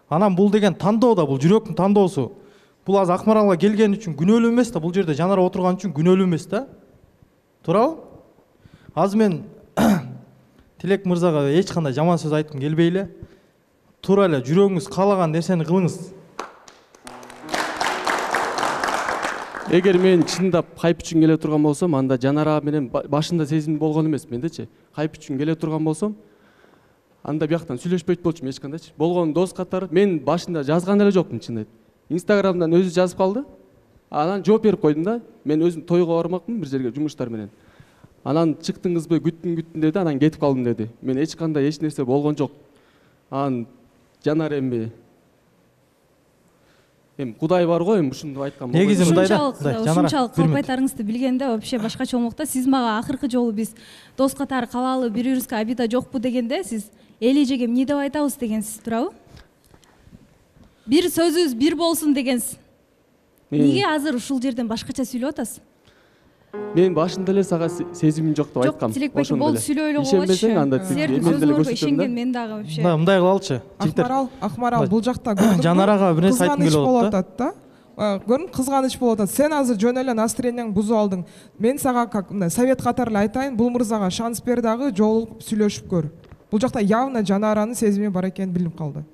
Анан бул деген тандоо да, бул жүрөктүн тандоосу. Бул азыр Акмаралга келген үчүн күнөөлүү эмес да, бул жерде Жанара отурган үчүн күнөөлүү эмес да. Турабы? Азыр мен Тилек мырзага эч кандай жаман сөз айткым келбей эле, туура эле жүрөгүңүз каалаган нерсени кылыңыз. Эгер мен чындап хайп үчүн келе турган болсом, анда Жанара менен башында сезим болгон эмес мендечи. Хайп үчүн келе турган болсом, анда бияктан сүйлөшпөйт болчумун эч кандайчы. Болгон дос катары мен башында жазган эле жокмун чындап. Инстаграмдан өзү жазып калды. Анан жооп берип койдум да. Мен өзүм тойго бармакмын бир жерге жумуштар менен. Анан чыктыңызбы, күттүм деди, анан кетип калдым деди. Мен эч кандай эч нерсе болгон жок. Анан Жанара эми Кудай бар го, ушуну айткан болду. Негизи мындай да. Ушунчалык калп айтарыңызды билгенде вообще башкача болмокта. Сиз мага акыркы жолу биз дос катары калалы, бири-бирибизге обида жокпу дегенде, сиз эл эжеге эмне деп айтабыз дегенсиз, турабы? Бир сөзүбүз бир болсун дегенсиз. Неге азыр ушул жерден башкача сүйлөп атасыз? Мен башында эле сага сезимим жок деп айткам. Жок, Тилек байке, болду сүйлөй эле болчу. Ишенбесең анда силердин сөзүңөргө ишенген мен дагы вообще. Мындай кыла алчы. Акмарал, бул жакта көрдүңбү? Жанарага бир нерсе айткым келип атат да. Көрүн, кызганыч болуп атат. Сен азыр жөн эле настроениеңди бузуп алдың. Мен сага как совет катары эле айтайын, бул мырзага шанс бер дагы, жолугуп сүйлөшүп көр. Бул жакта явно Жанаранын сезими бар экени билинип калды.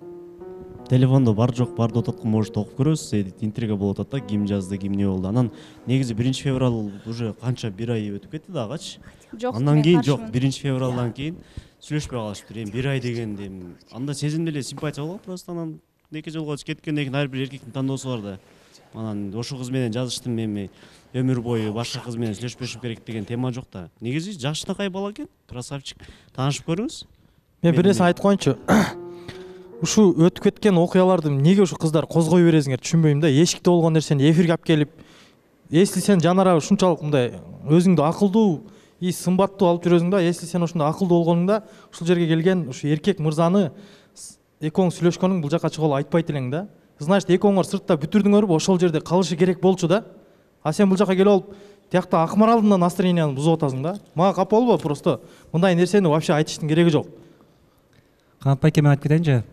Телефондо бар жок барды ототкон может окуп көрөсүз, интрига болуп атат да, ким жазды, ким эмне болду. Анан негизи 1-февраль уже канча бир ай өтүп кетти дагычы. Андан кийин жок, 1-февралдан кийин сүйлөшпөй калышыптыр. Эми бир ай дегенде анда сезимде эле симпатия болгон, просто анан эки жолго кеткенден кийин ар бир эркектин тандоосу бар да. Анан ошол кыз менен жазыштым, эми өмүр бою башка кыз менен сүйлөшпөшүм керек деген тема жок да. Негизи жакшынакай бала экен, красавчик. Таанышып көрүңүз. Мен бир нерсе айтып коеюнчу. Ушу өтүп кеткен окуяларды эмнеге ушу кыздар козгой бересиңер түшүнбөйм да. Эшикте болгон нерсени эфирге алып келип, если сен Жанара ушунчалык мындай өзүңдү акылдуу, сымбаттуу алып жүрөсүң да, если сен ошондой акылдуу болгонуңда ушул жерге келген ушу эркек мырзаны экөөң сүйлөшкөнүң бул жака чыгып айтпайт элең да. Значит, экөөңөр сыртта бүтүрдүңөрбү, ошол жерде калышы керек болчу да. А сен бул жака келип алып, тиякта Акмаралдын да настроенияны бузуп атасың да. Мага капа болбо, просто мындай нерсени вообще айтыштын кереги жок. Канат байке, мен айтып кетейинчи.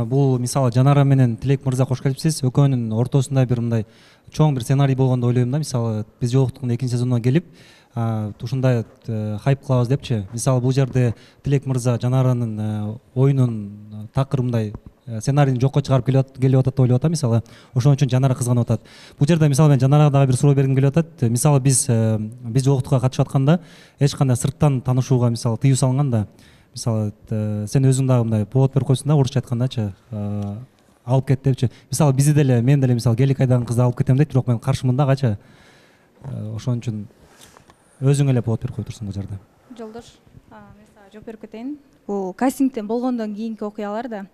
Бул мисалы Жанара менен Тилек мырза кош келипсиз. Экөөнүн ортосунда бир мындай чоң бир сценарий болгондо ойлойм да. Мисалы биз жолуктук экинчи сезондон келип, ушундай хайп кылабыз депчи. Мисалы бул жерде Тилек мырза Жанаранын оюнун такырымдай сценарийни жокко чыгарып келип атат деп ойлоп атам. Мисалы ошон үчүн Жанара кызганып атат. Бул жерде мисалы мен Жанарага дагы бир суроо бергим келип атат. Мисалы биз жолуктукка катышып атканда эч кандай сырттан таанышууга мисалы тыюу салынган да. Мисалы сен өзүң дагы мындай повод берип койсуң да, орусча айткандачы, алып кет депчи. Мисалы бизди деле, мен деле мисалы Гелик айдаган кызды алып кетем дейт, бирок мен каршымын дагычы. Ошон үчүн өзүң эле повод берип кой турсуң бул жерде. Жолдош, мен сага жооп берип кетейин. Бул кастингден болгондон кийинки окуялар да.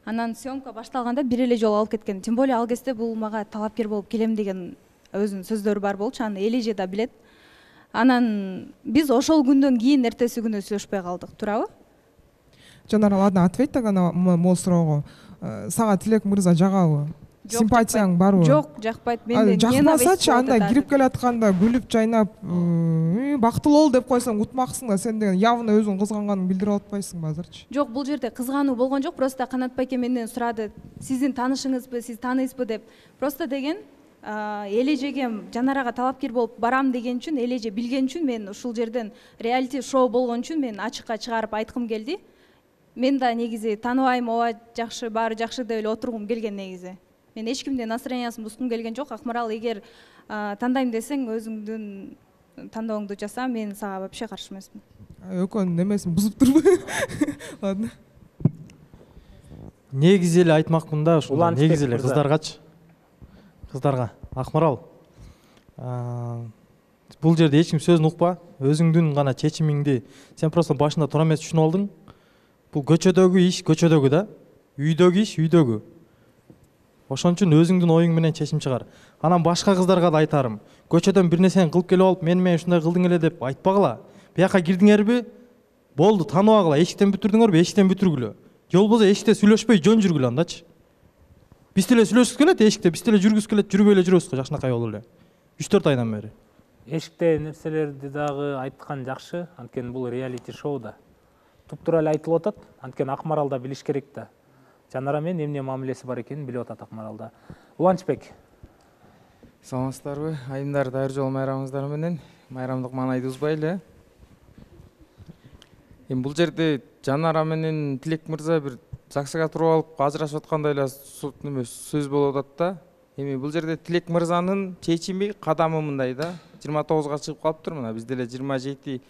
Анан съемка башталганда бир эле жолу алып кеткен. Тем более ал кезде бул мага талапкер болуп келем деген өзүнүн сөздөрү бар болчу. Аны Элеже да билет. Анан биз ошол күндөн кийин эртеси күнү сүйлөшпөй калдык, туурабы? Жанара, ладно, ответь тогда на мой суроого. Сага Тилек мырза жагабы? Симпатияң барбы? Жок, жакпайт. Менде жакпасачы, анда кирип келатканда күлүп жайнап, бактылуу бол деп койсоң утмаксың да, сен деген явно өзүң кызганганыңды билдирип атпайсыңбы азырчы? Жок, бул жерде кызгануу болгон жок, просто Канат байке менден сурады, сиздин таанышыңызбы, сиз тааныйсызбы деп. Просто деген Элежеге Жанарага талапкер болуп барам деген үчүн, Элеже билген үчүн мен ушул жерден реалити шоу болгон үчүн мен ачыкка чыгарып айткым келди. Мен да негизи тааныбайм, ооба жакшы, баары жакшы деп эле отургум келген негизи. Мен эч кимдин настроениясын бузгум келген жок. Акмарал, эгер тандайм десең өзүңдүн тандооңду жаса, мен сага вообще каршы эмесмин. Экөөнүн немесин бузуп турбу? Ладно. Негизи эле айтмакмын да, ушул негизи эле кыздаргачы. Кыздарга, Акмарал. Бул жерде эч ким сөзүн укпа, өзүңдүн гана чечимиңди. Сен просто башында туура эмес түшүнүп алдың. Бул көчөдөгү иш көчөдөгү да, үйдөгү иш үйдөгү. Ошон үчүн өзүңдүн оюң менен чечим чыгар. Анан башка кыздарга да айтарым. Көчөдөн бир нерсени кылып келип алып, мен ушундай кылдың эле деп айтпагыла. Бияка кирдиңерби? Болду, тааныбагыла. Эшиктен бүтүрдүңөрбү? Эшиктен бүтүргүлө. Же болбосо эшикте сүйлөшпөй жөн жүргүлө андачы. Биз деле сүйлөшкүбүз келет эшикте, биз деле жүргүбүз келет, жүрбөй эле жүрөбүз го жакшынакай болуп эле. 3-4 айдан бери. Эшикте нерселерди дагы айткан жакшы, анткени бул реалити шоу да. Туп-туура эле айтылып атат, анткени Акмарал да билиш керек да. Жанара менен эмне мамилеси бар экенин билип атат Акмарал да. Уланчбек. Саламатсыздарбы? Айымдар, дайыр жол майрамыңыздар менен. Майрамдык маанайды узбайлы. Бул жерде Жанара менен Тилек мырза бир ЗАГСга туруп алып ажырашып аткандай эле сөз болуп атат да. Бул жерде Тилек мырзанын чечими, кадамы мындай да. 29га чыгып калыптыр, мына биз деле 27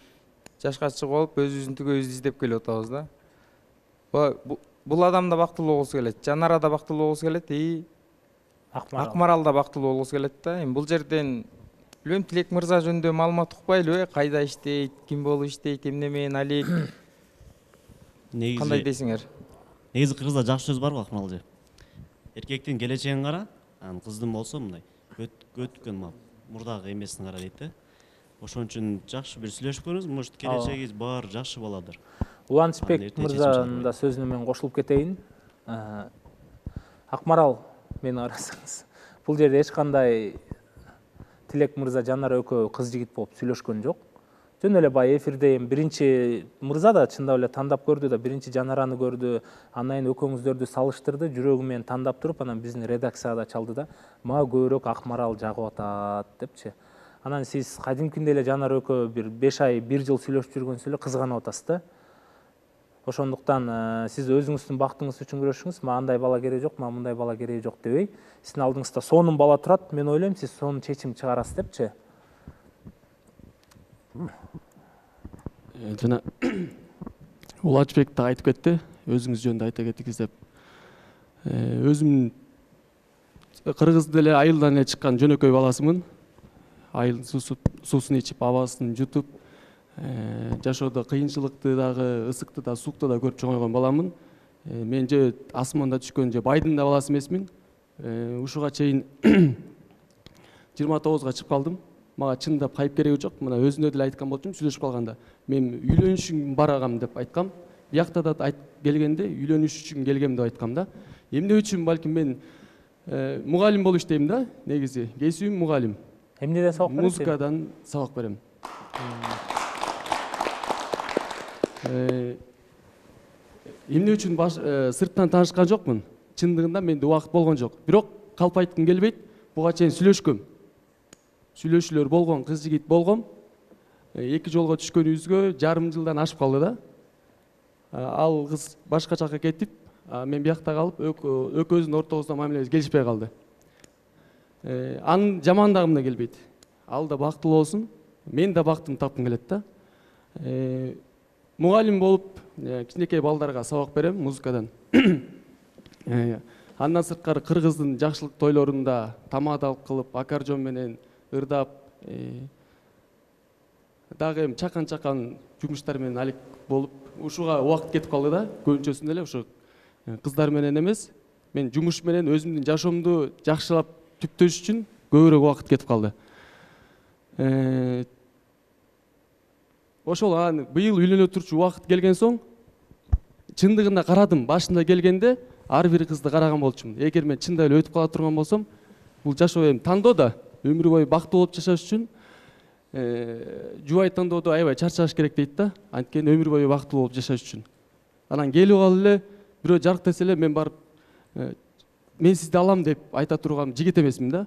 жашка чыгып алып өзүбүздүн түгөйүбүздү издеп келип атабыз да. Бул адам да бактылуу болгусу келет, Жанара да бактылуу болгусу келет, Акмарал да бактылуу болгусу келет да. Бул жерден билбейм, Тилек мырза жөнүндө маалымат укпайлыбы, кайда иштейт, ким болуп иштейт, эмне менен алек. Кандай дейсиңер? Негизи кыргызда жакшы сөз бар го, Акмарал же. Эркектин келечегин кара, анан кыздын болсо мындай өткөн мурдагы эмесин кара дейт да. Ошон үчүн жакшы бир сүйлөшүп көрүңүз, может келечегиңиз баары жакшы баладыр. Уланчбек мырзанын да сөзүнө мен кошулуп кетейин. Акмарал, мени карасаңыз, бул жерде эч кандай Тилек мырза Жанара экөө кыз жигит болуп сүйлөшкөн жок. Жөн эле бай эфирде биринчи мырза да чындап эле тандап көрдү да, биринчи Жанараны көрдү, андан кийин экөөңүздөрдү салыштырды, жүрөгү менен тандап туруп, анан биздин редакцияда чалды да, мага көбүрөөк Акмарал жагып атат депчи. Анан сиз кадимкинде эле Жанара экөө бир 5 ай, 1 жыл сүйлөшүп жүргөнсүз эле кызганып атасыз да. Ошондуктан сиз өзүңүздүн бактыңыз үчүн күрөшүңүз. Мага андай бала кереги жок, мага мындай бала кереги жок дебей, сиздин алдыңызда сонун бала турат, мен ойлойм, сиз сонун чечим чыгарасыз депчи. Жана Уланчбек да айтып кетти, өзүңүз жөнүндө айта кетиңиз деп. Өзүм кыргыз деле айылдан эле чыккан жөнөкөй баласымын. Айылдын суусун ичип, абасын жутуп, жашоодо кыйынчылыкты дагы, ысыкты да, суукты да көрүп чоңойгон баламын. Мен же асманда түшкөн же байдын да баласы эмесмин. Ушуга чейин 29га чыгып калдым. Мага чындап кайып кереги жок. Мына өзүнө деле айткан болчумун сүйлөшүп калганда. Мен үйлөнүшүм барагам деп айткам. Биякта да келгенде үйлөнүш үчүн келгем деп айткам да. Эмне үчүн балким мен мугалим болуп иштейм да, негизи. Кесибим мугалим. Эмнеден сабак бересиң? Музыкадан сабак берем. Эмне үчүн сырттан таанышкан жокмун. Чындыгында менде убакыт болгон жок. Бирок калп айткым келбейт. Буга чейин сүйлөшкөм. Сүйлөшүүлөр болгон, кыз жигит болгом. 2 жолго түшкөнүбүзгө жарым жылдан ашып калды да. Ал кыз башка жакка кетип, мен биякта калып, экөөбүздүн ортобузда мамилебиз келишпей калды. Анын жамандагым да келбейт. Ал да бактылуу болсун, мен да бактымды тапкым келет да. Мугалим болуп, кичинекей балдарга сабак берем музыкадан. Андан сырткары кыргыздын жакшылык тойлорунда тамадалык кылып, аккордеон менен ырдап, дагы эми чакан жумуштар менен алек болуп, ушуга убакыт кетип калды да. Көбүнчөсүндө эле ушу кыздар менен эмес, мен жумуш менен өзүмдүн жашоомду жакшылап түптөш үчүн көбүрөөк убакыт кетип калды. Ошол быйыл үйлөнө турчу убакыт келген соң, чындыгында карадым, башында келгенде ар бир кызды караган болчумун. Эгер мен чында эле өтүп кала турган болсом, бул жашоо эми тандоо да, өмүр бою бактылуу болуп жашаш үчүн жубай тандоодо аябай чарчаш керек дейт да. Анткени өмүр бою бактылуу болуп жашаш үчүн. Анан келип алып эле бирөө жарык десе эле мен барып мен сизди алам деп айта турган жигит эмесмин да.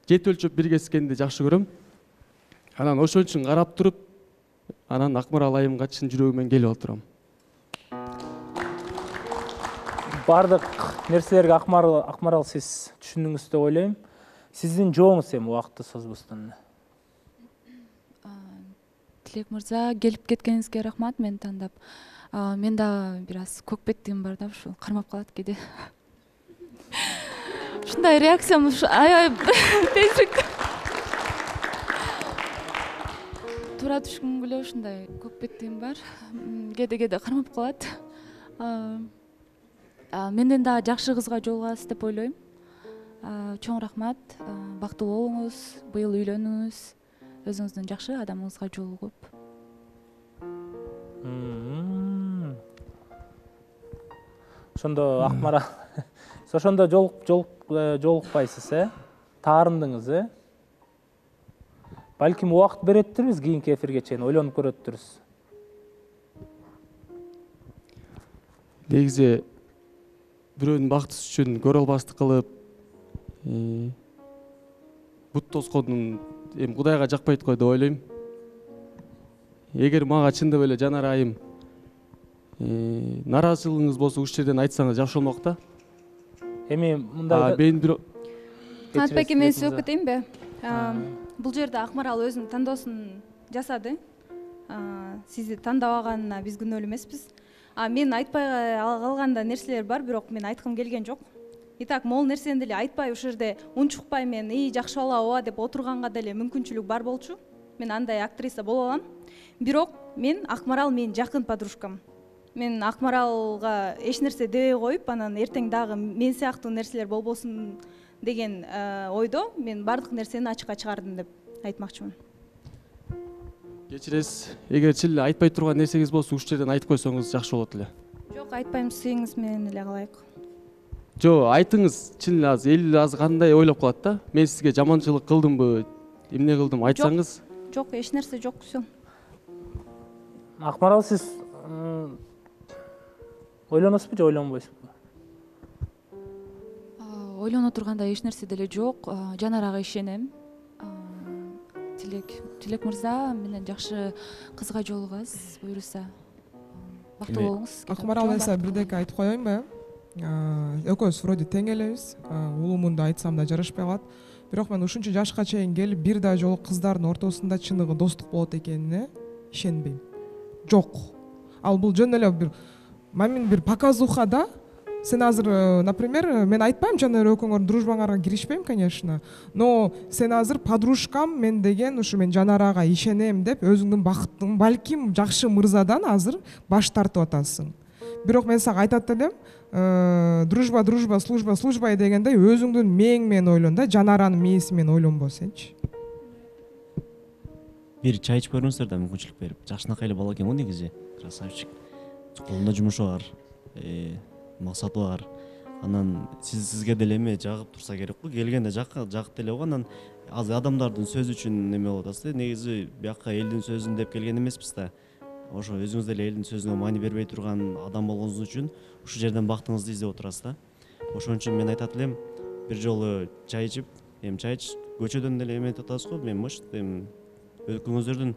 Жет өлчөп биргескенди жакшы көрөм. Анан ошол үчүн карап туруп, анан Акмарал айымга чын жүрөгүмөн келип отурам. Бардык нерселерге Акмарал сиз түшүндүңүз деп ойлойм. Сиздин жооңуз эми убакытты созбостон. Тилек мырза, келип кеткениңизге рахмат, мени тандап. Мен да бир аз көкпеттигим бар да, ушул кармап калат кээде. Ушундай реакциям аябай тезирээк туура түшкөнгө эле ушундай көкпеттигим бар. Кээде кармап калат. Менден да жакшы кызга жолугасыз деп ойлойм. Чоң рахмат. Бактылуу болуңуз, быйыл үйлөнүңүз, өзүңүздүн жакшы адамыңызга жолугуп. Ошондо Акмарал, ошондо жолукпайсыз, таарындыңыз, Балким убакыт береттирбиз кийинки эфирге чейин, ойлонуп көрөттүрүз. Негизи бирөөнүн бактысы үчүн көрө албастык кылып, бут тоскондун эми Кудайга жакпайт го деп ойлойм. Эгер мага чындап эле Жанар айым нараазычылыгыңыз болсо ушул жерден айтсаңыз жакшы болмок да. Эми мындай мен бир Канат байке, мен сөзүп кетейинби? Бул жерде Акмарал өзүнүн тандоосун жасады. Сизди тандабаганына биз күнөөлүү эмеспиз. Мен айтпай калганда нерселер бар, бирок мен айткым келген жок. Итак, могул нерсени деле айтпай ушул жерде унчукпай мен жакшы бала ооба деп отурганга деле мүмкүнчүлүк бар болчу. Мен андай актриса боло алам. Бирок мен Акмарал менин жакын подружкам. Мен Акмаралга эч нерсе дебей коюп, анан эртең дагы мен сыяктуу нерселер болбосун деген ойдо мен бардык нерсени ачыкка чыгардым деп айтмакчымын. Кечиресиз, эгер чын эле айтпай турган нерсеңиз болсо ушул жерден айтып койсоңуз жакшы болот эле. Жок, айтпайм, сыйыңыз менен эле калайык. Жок, айтыңыз, чын эле азыр эл азыр кандай ойлоп калат да? Мен сизге жаманчылык кылдымбы, эмне кылдым айтсаңыз? Жок, эч нерсе жок, всё. Акмарал, сиз ойлоносузбу же ойлонбойсузбу? Ойлоно турганда эч нерсе деле жок. Жанарага ишенем. Тилек мырза менен жакшы кызга жолугасыз, буюрса. Бактылуу болуңуз. Акмарал эсе бирдеке айтып коеюнбу? Экөөбүз вроде тең элебиз. Улумунду айтсам да жарашпай калат. Бирок мен ушунча жашка чейин келип бир да жолу кыздардын ортосунда чыныгы достук болот экенине ишенбейм. Жок. Ал бул жөн эле бир бир показуха да. Сен азыр, например, мен айтпайм Жанар экөөңөрдүн дружбаңарга киришпейм, конечно. Но сен азыр подружкам мен деген, ушу мен Жанарага ишенем деп өзүңдүн бактың балким жакшы мырзадан азыр баш тартып атасың. Бирок мен сага айтат элем, дружба, служба дегендей өзүңдүн мээң менен ойлон да, Жанаранын мээси менен ойлонбо сенчи. Бир чай ичип көрүңүздөр да мүмкүнчүлүк берип. Жакшынакай эле бала экен го негизи. Красавчик. Колунда жумушу бар. Максаты бар. анан сизге деле эме жагып турса керек го, келгенде жакып деле го. Анан азыр адамдардын сөзү үчүн неме болуп атасыз да. Негизи бияка элдин сөзүн деп келген эмеспиз да. Ошо өзүңүз деле элдин сөзүнө маани бербей турган адам болгонуңуз үчүн ушул жерден бактыңызды издеп отурасыз да. Ошон үчүн мен айтат элем, бир жолу чай ичип, көчөдөн деле эметип атасыз го, мен экөөңүздөрдүн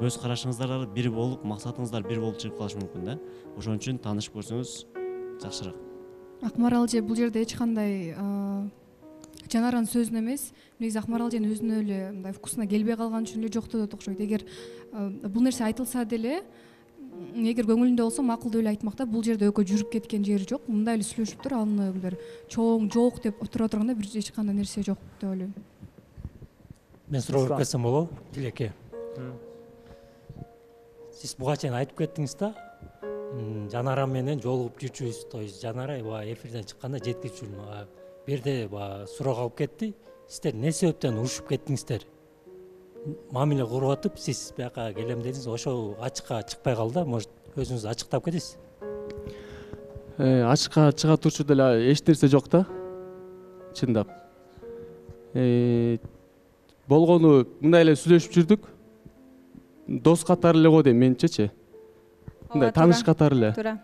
көз карашыңыздар бир болуп, максатыңыздар бир болуп чыгып калышы мүмкүн да. Ошон үчүн таанышып көрсөңүз жакшыраак. Акмарал же бул жерде эч кандай Жанаранын сөзүн эмес, негизи Акмарал жен өзүнүн эле мындай вкусуна келбей калган үчүн эле жоктоот окшойт. Эгер бул нерсе айтылса деле, эгер көңүлүндө болсо макулдуу эле айтмак да. Бул жерде экөө жүрүп кеткен жери жок. Мындай эле сүйлөшүптүр, аны бир чоң жок деп отура турганда бир эч кандай нерсе жок деп ойлойм. Мен суроо берип кетсем болобу, Тилеке? Сиз буга чейин айтып кеттиңиз да, Жанара менен жолугуп жүрчүбүз, то есть Жанара эфирден чыкканда жеткирчүмүн. Бу жерде суроо калып кетти. Сиздер эмне себептен урушуп кеттиңиздер? Мамиле куруп атып, сиз бияка келем дедиңиз, ошол ачыкка чыкпай калды да, может өзүңүз ачыктап кетесиз? Ачыкка чыга турчу деле эч нерсе жок да. Чындап. Болгону мындай эле сүйлөшүп жүрдүк. Дос катары эле го дейм менчечи. Мындай тааныш катары эле. Туура.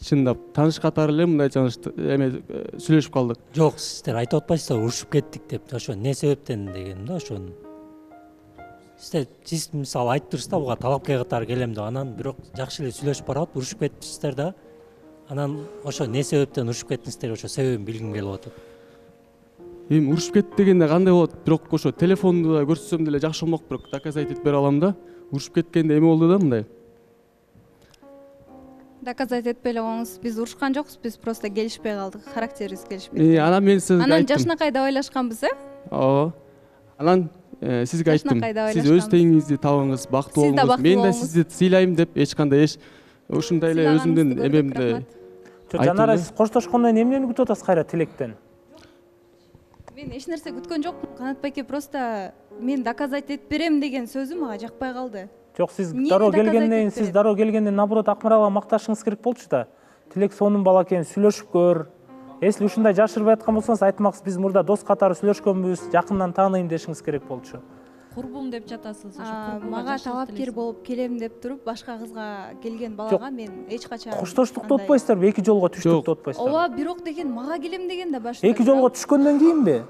Чындап, тааныш катары эле мындай сүйлөшүп калдык. Жок, сиздер айтып атпайсыздар урушуп кеттик деп. Ошо эмне себептен дегеним да, ошону. Сиз мисалы айтып турсуз да, буга талапкер катары келем деп, анан бирок жакшы эле сүйлөшүп баратып урушуп кетипсиздер да. Анан ошо эмне себептен урушуп кеттиңиздер, ошо себебин билгим келип атат. Эми урушуп кетти дегенде кандай болот? Бирок ошо телефонду да көрсөтсөм деле жакшы болмок, бирок доказать этип бере алам да. Урушуп кеткенде эме болду да мындай. Доказать этпей эле коңуз. Биз урушкан жокпуз, биз просто келишпей калдык, характерибиз келишпейт. Анан мен сизге айттым. Анан жашынакай деп ойлошканбыз, Ооба. Анан сизге айттым. Сиз өз теңиңизди табыңыз, бактылуу болуңуз. Мен да сизди сыйлайм деп эч кандай ушундай эле өзүмдүн эмемди. Жанара, сиз коштошкондон эмнени күтүп атасыз кайра Тилектен? Мен эч нерсе күткөн жокмун. Канат байке просто мен доказать этип берем деген сөзү мага жакпай калды. Жок, сиз дароо келгенден наоборот Акмаралга макташыңыз керек болчу да. Тилек сонун бала экен, сүйлөшүп көр. Эсли ушундай жашырбай аткан болсоңуз айтмаксыз, биз мурда дос катары сүйлөшкөнбүз, жакындан тааныйм дешиңиз керек болчу. Курбум деп жатасыз. Мага талапкер болуп келем деп туруп, башка кызга келген балага мен эч качан коштоштукту отпойсуздарбы? Эки жолго түштүктү отпойсуздарбы? Ооба, бирок деген мага келем деген да башта. Эки жолго түшкөндөн кийинби?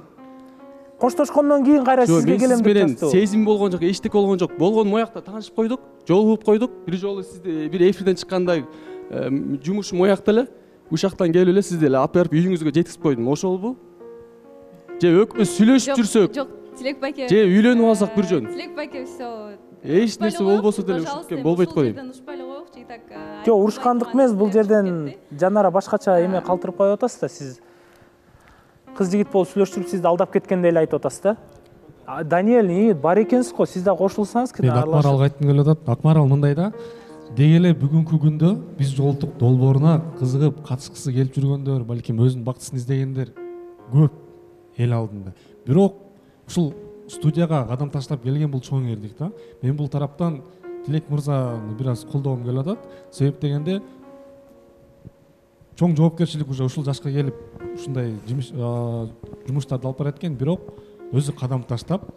Коштошкондон кийин кайра сизге келем деп жатты. Сезим болгон жок, эчтеке болгон жок. Болгон моякта таанышып койдук, жолугуп койдук. Бир жолу сизди бир эфирден чыкканда жумушум моякта эле, ушактан келип эле сизди эле алып берип үйүңүзгө жеткизип койдум. Ошолбу? Же экөөбүз сүйлөшүп жүрсөк? Жок, Тилек байке. Же үйлөнүп алсак бир жөн. Тилек байке всё. Эч нерсе болбосо деле ушуп болбойт го дейм. Жок, урушкандык эмес, бул жерден Жанара башкача эме калтырып коюп атасыз да, сиз кыз жигит болуп сүйлөшүп сизди алдап кеткендей эле айтып атасыз да. Даниэль, бар экенсиз го, сиз да кошулсаңыз кирде аралашып. Акмаралга айткым келип атат. Акмарал мындай да, деги эле бүгүнкү күндө биз жолтук долбооруна кызыгып катышкысы келип жүргөндөр, балким өзүнүн бактысын издегендер көп эл алдында. Бирок ушул студияга кадам таштап келген бул чоң эрдик да. Мен бул тараптан Тилек мырзаны бир аз колдогум келип атат. Себеп дегенде чоң жоопкерчилик уже ушул жашка келип ушундай жумуштарды алып барат экен, бирок өзү кадам таштап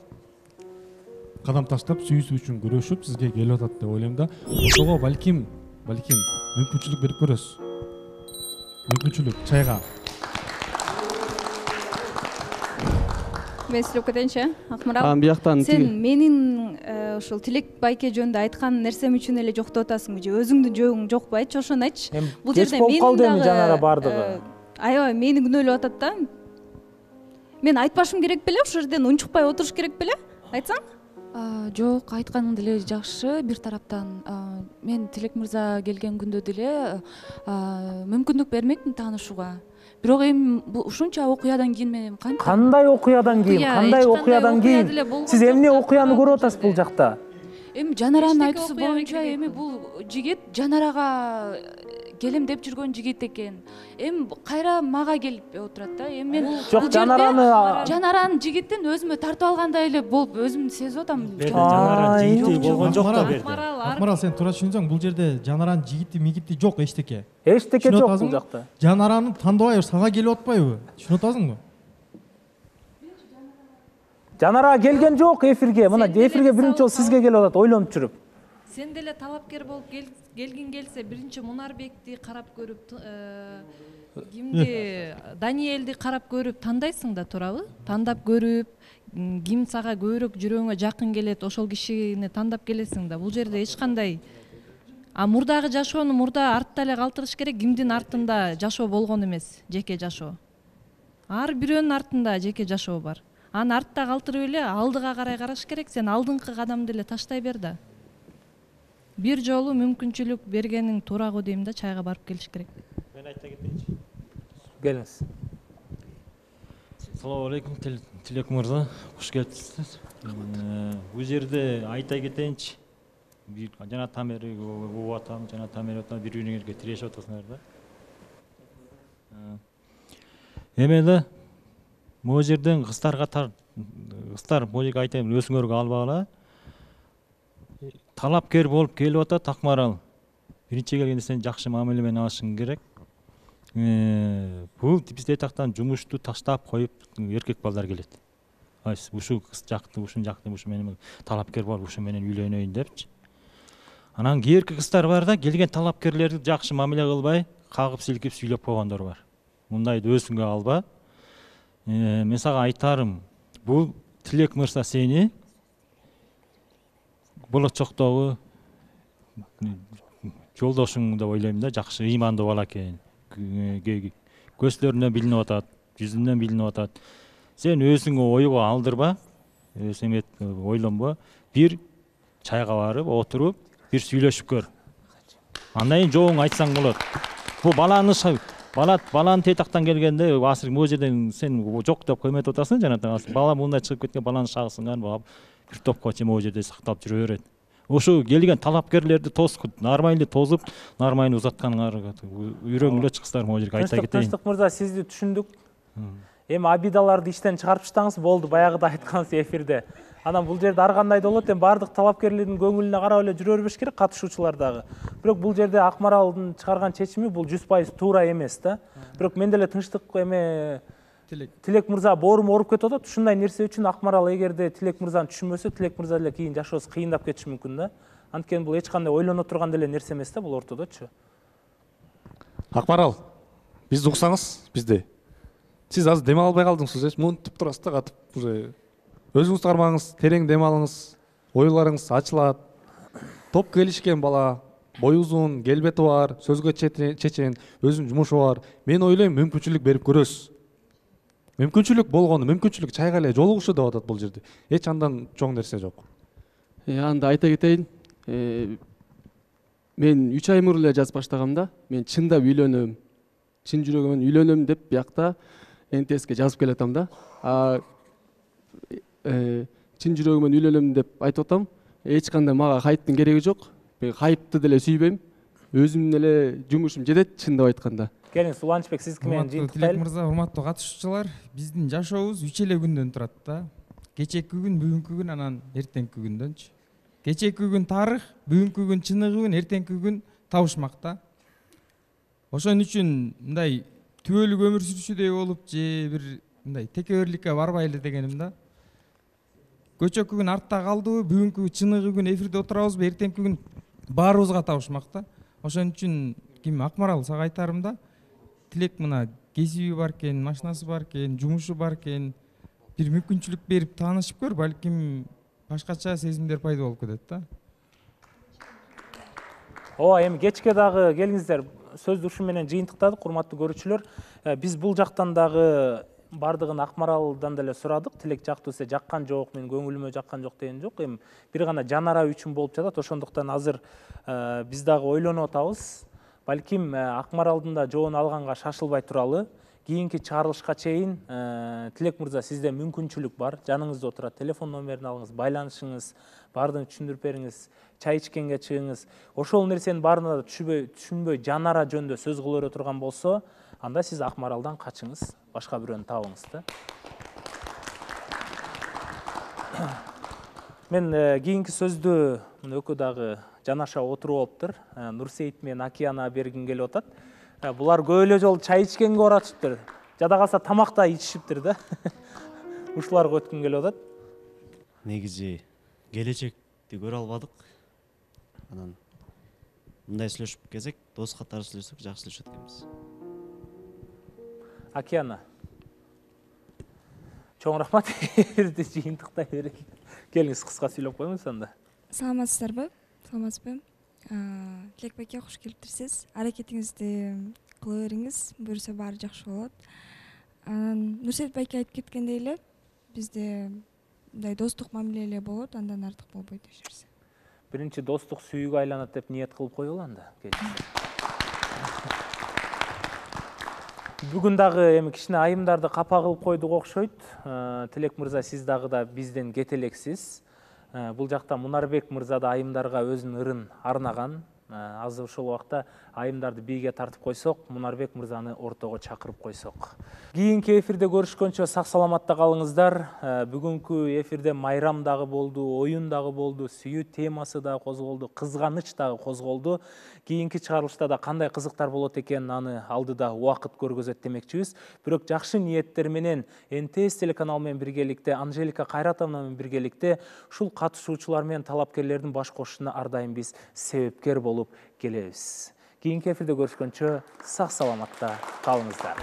сүйүүсү үчүн күрөшүп сизге келип атат деп ойлойм да. Ошого балким мүмкүнчүлүк берип көрөсүз. Мүмкүнчүлүк чайга. Мен сүйлөп кетейинчи, Акмарал. Бияктан сен менин ушул Тилек байке жөнүндө айткан нерсем үчүн эле жоктоп атасыңбы же өзүңдүн жоюң жокпу? Айтчы, ошону айтчы. Бул жерде менин дагы аябай мени күнөөлөп атат да. Мен айтпашым керек беле? Ушул жерден унчукпай отуруш керек беле? Айтсаң? Жок, айтканың деле жакшы. Бир тараптан мен Тилек мырза келген күндө деле мүмкүндүк бермекмин таанышууга. Бирок эми ушунча окуядан кийин мен кандай окуядан кийин? Сиз эмне окуяны көрүп атасыз бул жакта? Эми Жанаранын айтуусу боюнча эми бул жигит Жанарага келем деп жүргөн жигит экен. Эми кайра мага келип отурат да. Эми мен Жок, Жанаранын жигитин өзүмө тартып алгандай эле болуп өзүм сезип атам. Жанара жигити болгон жок да берде. Акмарал, сен туура түшүнсөң, бул жерде Жанаранын жигити мигити жок эчтеке. Эчтеке жок бул жакта. Жанараны тандабай сага келип атпайбы? Түшүнүп атасыңбы? Жанара келген жок эфирге. Мына эфирге биринчи жолу сизге келип атат, ойлонуп жүрүп. Сен деле талапкер болуп келгин келсе, биринчи Мунарбекти карап көрүп, кимди, Даниэлди карап көрүп тандайсың да, туурабы? Тандап көрүп, ким сага көбүрөөк жүрөгүңө жакын келет, ошол кишини тандап келесиң да. Бул жерде эч кандай мурдагы жашоону мурда артта эле калтырыш керек, кимдин артында жашоо болгон эмес, жеке жашоо. Ар бирөөнүн артында жеке жашоо бар. Аны артта калтырып эле алдыга карай караш керек. Сен алдыңкы кадамды эле таштай бер да. Бир жолу мүмкүнчүлүк бергениң туурагы дейм да, чайга барып келиш керек. Мен айта кетейинчи. Келиңиз. Салам алейкум, Тилек мырза, куш келипсиз. Бул жерде айта кетейинчи. Жана тамери угуп атам, жана тамери атам, бири-бириңерге тирешип атасыңар да. Эми да могу жерден кыздар могу жерге айтайын, өзүңөргө албагыла. Талапкер болуп келип атат Акмарал. Биринчи келгенде сен жакшы мамиле менен алышың керек. Бул бизде тактан жумушту таштап коюп эркек балдар келет. Ушу кыз жакты, ушун жакты, ушу менен талапкер бар, ушу менен үйлөнөйүн депчи. Анан кийинки кыздар бар да, келген талапкерлерди жакшы мамиле кылбай, кагып силкип сүйлөп койгондор бар. Мындайды өзүңө алба. Мен сага айтарым, бул Тилек мырза сени болочоктогу жолдошуң деп ойлойм да, жакшы ыймандуу бала экен. Көзлөрүнөн билинип атат, жүзүнөн билинип атат. Сен өзүңө ойго алдырба, өзүңө ойлонбо, бир чайга барып, отуруп, бир сүйлөшүп көр. Андан кийин жообуңду айтсаң болот. Бул баланын тейтактан келгенде, азыр могу жерден сен жок деп коймой атасың, жана бала мындай чыгып кеткен баланы шагысыңган, бир топко чейин могу жерде сакталып жүрө берет. Ошо келген талапкерлерди нормально тозуп, нормально узатканыңар үйрөнгүлө чыксыздар могу жерге айта кетейин. Тынчтык мырза, сизди түшүндүк. Эми абидаларды иштен чыгарып таштаңыз, болду, баягыда айткансыз эфирде. Анан бул жерде ар кандай да болот, эми бардык талапкерлердин көңүлүнө карап эле жүрө бербеш керек, катышуучулар дагы. Бирок бул жерде Акмаралдын чыгарган чечими бул 100% туура эмес да. Бирок мен деле тынчтык эме Тилек мырза боорум ооруп кетип атат. Ушундай нерсе үчүн Акмарал эгерде Тилек мырзаны түшүнбөсө, Тилек мырза деле кийин жашоосу кыйындап кетиши мүмкүн да. Анткени бул эч кандай ойлоно турган деле нерсе эмес да, бул ортодочу. Акмарал, бизди уксаңыз, бизди. Сиз азыр дем албай калдыңыз, мынтип турасыз да, катып уже. Өзүңүз кармаңыз, терең дем алыңыз, ойлоруңуз ачылат. Топ келишкен бала, бою узун, келбети бар, сөзгө чечен, өзүнүн жумушу бар. Мен ойлойм, мүмкүнчүлүк берип көрөсүз. Мүмкүнчүлүк болгону, мүмкүнчүлүк чайга эле жолугушу деп атат бул жерде. Эч андан чоң нерсе жок. Анда айта кетейин, мен 3 ай мурун эле жазып баштагам да. Мен чындап үйлөнөм, чын жүрөгүмөн үйлөнөм деп биякта НТСке жазып келатам да. Чын жүрөгүмөн үйлөнөм деп айтып атам. Эч кандай мага кайыптын кереги жок. Мен кайыпты деле сүйбөйм. Өзүмдүн эле жумушум жетет, чындап айтканда. Келиңиз, Уланчбек, сиздики менен жыйынтыктайлы. Тилек мырза, урматтуу катышуучулар, биздин жашообуз 3 эле күндөн турат да. Кечээки күн, бүгүнкү күн, анан эртеңки күндөнчү. Кечээки күн тарых, бүгүнкү күн чыныгы күн, эртеңки күн табышмак да. Ошон үчүн мындай түбөлүк өмүр сүрүүчүдөй болуп же бир мындай текеберликке барбайлы дегеним да. Көчөкү күн артта калдыбы, бүгүнкү чыныгы күн эфирде отурабызбы, эртеңки күн баарыбызга табышмак да. Ошон үчүн ким Акмарал сага айтарым да, Тилек мына кесиби бар экен, машинасы бар экен, жумушу бар экен, бир мүмкүнчүлүк берип таанышып көр, балким башкача сезимдер пайда болуп кетет да. Ооба, эми кечке дагы келиңиздер, сөздү ушу менен жыйынтыктадык, урматтуу көрүүчүлөр. Биз бул жактан дагы бардыгын Акмаралдан деле сурадык. Тилек жактуу десе жаккан жок, мен көңүлүмө жаккан жок деген жок. Эми бир гана Жанара үчүн болуп жатат. Ошондуктан азыр биз дагы ойлонуп атабыз. Балким Акмаралдын да жообун алганга шашылбай туралы. кийинки чыгарылышка чейин Тилек мырза, сизде мүмкүнчүлүк бар. Жаныңызда отурат, телефон номерин алыңыз, байланышыңыз, баардыгын түшүндүрүп бериңиз, чай ичкенге чыгыңыз. Ошол нерсенин баарына да түшүнбөй Жанара жөнүндө сөз кылып турган болсо, анда сиз Акмаралдан качыңыз, башка бирөөнү табыңыз да. Мен кийинки сөздү экөө дагы жанаша отуруп алыптыр. Нурсейит менен Акияна бергим келип атат. Булар көп эле жолу чай ичкенге баратыптыр. Жада калса тамак да ичишиптир да. Ушуларга өткүм келип атат. Негизи келечекти көрө албадык. Анан мындай сүйлөшүп кезек, дос катары сүйлөсөк жакшы сүйлөшөт экенбиз. Акияна. Чоң рахмат. Эфирди жыйынтыктай берейик. Келиңиз, кыска сүйлөп коюңуз анда. Саламатсыздарбы? Саламатсызбы? Тилек байке, кош келиптирсиз. Аракетиңизди кыла бериңиз, буюрса баары жакшы болот. Нурсейит байке айтып кеткендей эле, бизде мындай достук мамиле эле болот, андан артык болбойт эч нерсе. Биринчи достук сүйүүгө айланат деп ниет кылып коелу анда. Бүгүн дагы эми кичине айымдарды капа кылып койдук окшойт. Тилек мырза, сиз дагы да бизден кете элексиз. Бул жакта Мунарбек мырза да айымдарга өзүнүн ырын арнаган. Азыр ошол убакта айымдарды бийге тартып койсок, Мунарбек мырзаны ортого чакырып койсок. Кийинки эфирде көрүшкөнчө сак саламатта калыңыздар. Бүгүнкү эфирде майрам дагы болду, оюн дагы болду, сүйүү темасы дагы козголду, кызганыч дагы козголду. Кийинки чыгарылышта да кандай кызыктар болот экенин аны алдыда убакыт көргөзөт демекчибиз. Бирок жакшы ниеттер менен НТС телеканал менен биргеликте, Анжелика Кайратовна менен биргеликте ушул катышуучулар менен талапкерлердин баш кошушуна ар дайым биз себепкер болуп келебиз. Кийинки эфирде көрүшкөнчө сак саламатта калыңыздар.